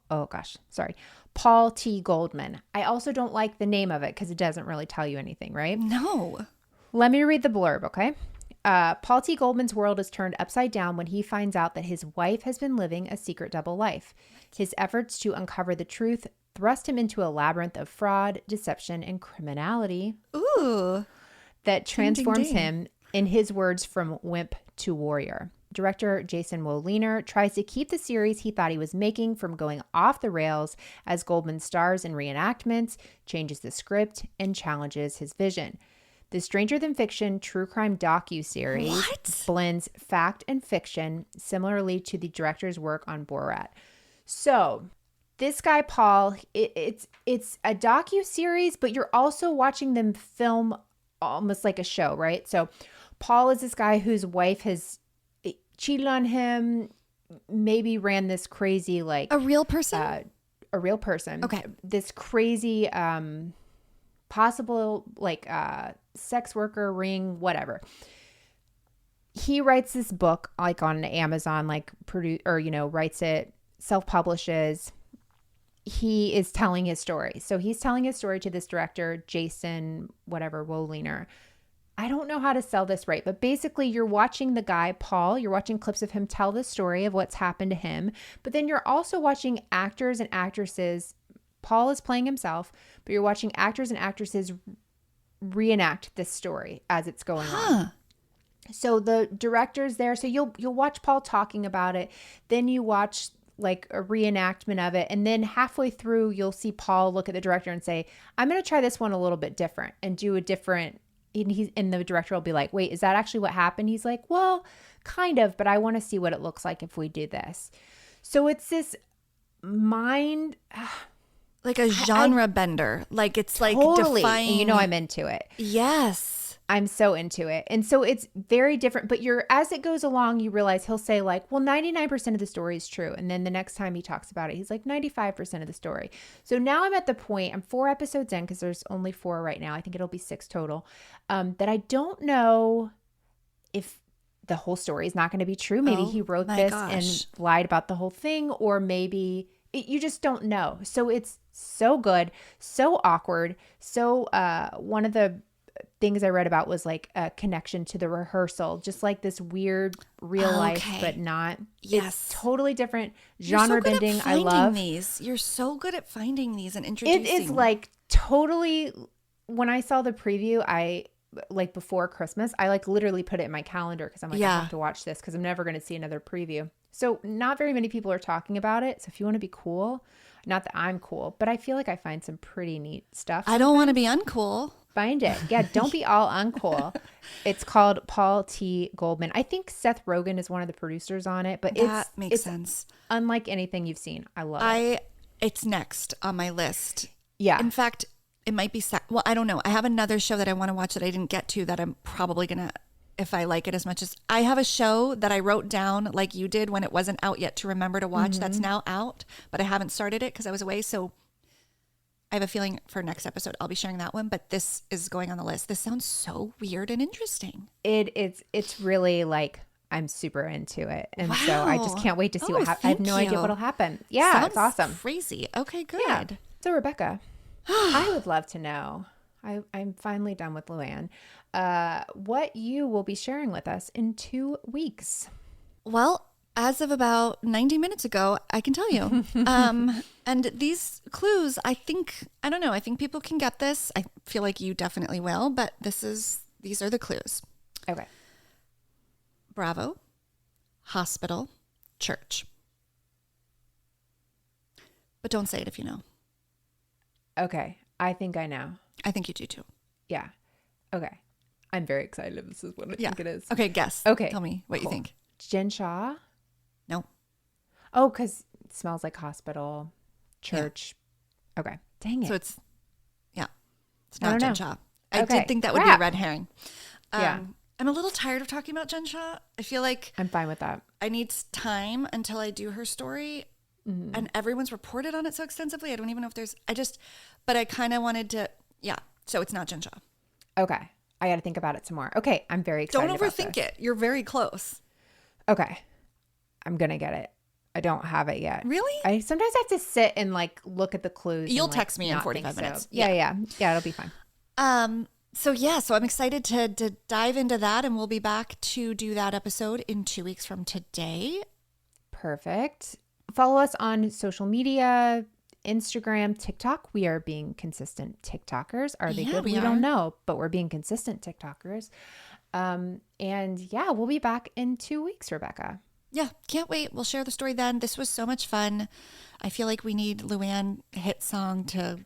S2: T. Goldman. I also don't like the name of it because it doesn't really tell you anything, right?
S3: No.
S2: Let me read the blurb, okay? Paul T. Goldman's world is turned upside down when he finds out that his wife has been living a secret double life. His efforts to uncover the truth thrust him into a labyrinth of fraud, deception, and criminality.
S3: Ooh.
S2: That transforms him, in his words, from wimp to warrior. Director Jason Woliner tries to keep the series he thought he was making from going off the rails as Goldman stars in reenactments, changes the script, and challenges his vision. The stranger-than-fiction true crime docuseries blends fact and fiction, similarly to the director's work on Borat. So this guy, Paul, it's a docuseries, but you're also watching them film almost like a show, right? So Paul is this guy whose wife has cheated on him, maybe ran this crazy, like
S3: a real person.
S2: Okay. This crazy, possible like sex worker ring, whatever. He writes this book like on Amazon, like writes it, self-publishes. He is telling his story. So he's telling his story to this director, Jason, whatever, Woliner. I don't know how to sell this right, but basically you're watching the guy, Paul, you're watching clips of him tell the story of what's happened to him, but then you're also watching actors and actresses. Paul is playing himself, but you're watching actors and actresses reenact this story as it's going on. So the director's there. So you'll watch Paul talking about it. Then you watch like a reenactment of it. And then halfway through, you'll see Paul look at the director and say, I'm going to try this one a little bit different and do a different. And the director will be like, wait, is that actually what happened? He's like, well, kind of, but I want to see what it looks like if we do this. So it's this mind...
S3: Like a genre bender. Like it's like
S2: totally.
S3: defying.
S2: And you know I'm into it.
S3: Yes.
S2: I'm so into it. And so it's very different. But as it goes along, you realize he'll say like, well, 99% of the story is true. And then the next time he talks about it, he's like 95% of the story. So now I'm at the point, I'm 4 episodes in because there's only 4 right now. I think it'll be 6 total. That I don't know if the whole story is not going to be true. Maybe he wrote this and lied about the whole thing, or maybe you just don't know. So it's so good, so awkward. So one of the things I read about was like a connection to the rehearsal, just like this weird real life, but not.
S3: Yes.
S2: It's totally different. Genre bending. I love
S3: these. You're so good at finding these and introducing.
S2: It is like totally, when I saw the preview, like before Christmas, I like literally put it in my calendar because I'm like, I have to watch this because I'm never going to see another preview. So not very many people are talking about it. So if you want to be cool, not that I'm cool, but I feel like I find some pretty neat stuff.
S3: I don't want to be uncool.
S2: Find it. Yeah, don't be all uncool. It's called Paul T. Goldman. I think Seth Rogen is one of the producers on it, but
S3: that makes sense.
S2: Unlike anything you've seen. I love it.
S3: It's next on my list.
S2: Yeah.
S3: In fact, it might be, well, I don't know. I have another show that I want to watch that I didn't get to that I'm probably going to, if I like it as much as, I have a show that I wrote down like you did when it wasn't out yet to remember to watch. That's now out, but I haven't started it because I was away. So I have a feeling for next episode I'll be sharing that one, but this is going on the list. This sounds so weird and interesting.
S2: It's really like, I'm super into it. And so I just can't wait to see what happens. I have no idea what'll happen. Yeah,
S3: sounds
S2: it's awesome.
S3: Crazy. Okay, good.
S2: Yeah. So Rebekah, I would love to know, I'm finally done with Luann, what you will be sharing with us in 2 weeks.
S3: Well, as of about 90 minutes ago, I can tell you. And these clues, I think people can get this. I feel like you definitely will, but these are the clues.
S2: Okay.
S3: Bravo, hospital, church. But don't say it if you know.
S2: Okay. I think I know.
S3: I think you do too.
S2: Yeah. Okay. I'm very excited. This is what I think it is.
S3: Okay, guess.
S2: Okay.
S3: Tell me what you think.
S2: Jen Shaw?
S3: No.
S2: Oh, because it smells like hospital, church. Yeah. Okay. Dang it.
S3: So it's not Jen Shaw. I
S2: Okay.
S3: did think that would be a red herring.
S2: Yeah.
S3: I'm a little tired of talking about Jen Shaw. I feel like
S2: I'm fine with that.
S3: I need time until I do her story. And everyone's reported on it so extensively. I don't even know if but I kind of wanted to, so it's not Jen Shaw.
S2: Okay. I got to think about it some more. Okay. I'm very excited.
S3: Don't overthink it. You're very close.
S2: Okay. I'm going to get it. I don't have it yet.
S3: Really?
S2: I sometimes have to sit and like look at the clues.
S3: You'll
S2: and,
S3: text me in 45 minutes.
S2: So. Yeah. It'll be fine.
S3: So I'm excited to dive into that, and we'll be back to do that episode in 2 weeks from today.
S2: Perfect. Follow us on social media, Instagram, TikTok. We are being consistent TikTokers. Are they good? We don't know, but we're being consistent TikTokers. And we'll be back in 2 weeks, Rebekah.
S3: Yeah, can't wait. We'll share the story then. This was so much fun. I feel like we need Luann hit song to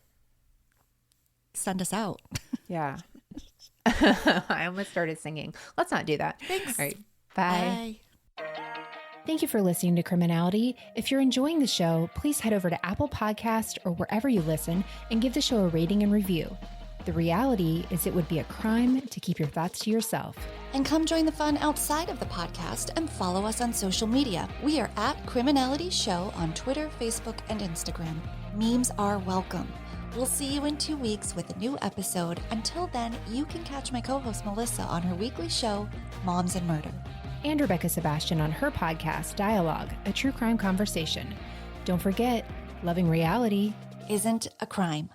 S3: send us out. Yeah.
S2: I almost started singing. Let's not do that.
S3: Thanks.
S2: All right. Bye. Thank you for listening to Criminality. If you're enjoying the show, please head over to Apple Podcast or wherever you listen and give the show a rating and review. The reality is it would be a crime to keep your thoughts to yourself.
S3: And come join the fun outside of the podcast and follow us on social media. We are at Criminality Show on Twitter, Facebook, and Instagram. Memes are welcome. We'll see you in 2 weeks with a new episode. Until then, you can catch my co-host Melissa on her weekly show, Moms and Murder.
S2: And Rebekah Sebastian on her podcast, Dialogue, a true crime conversation. Don't forget, loving reality
S3: isn't a crime.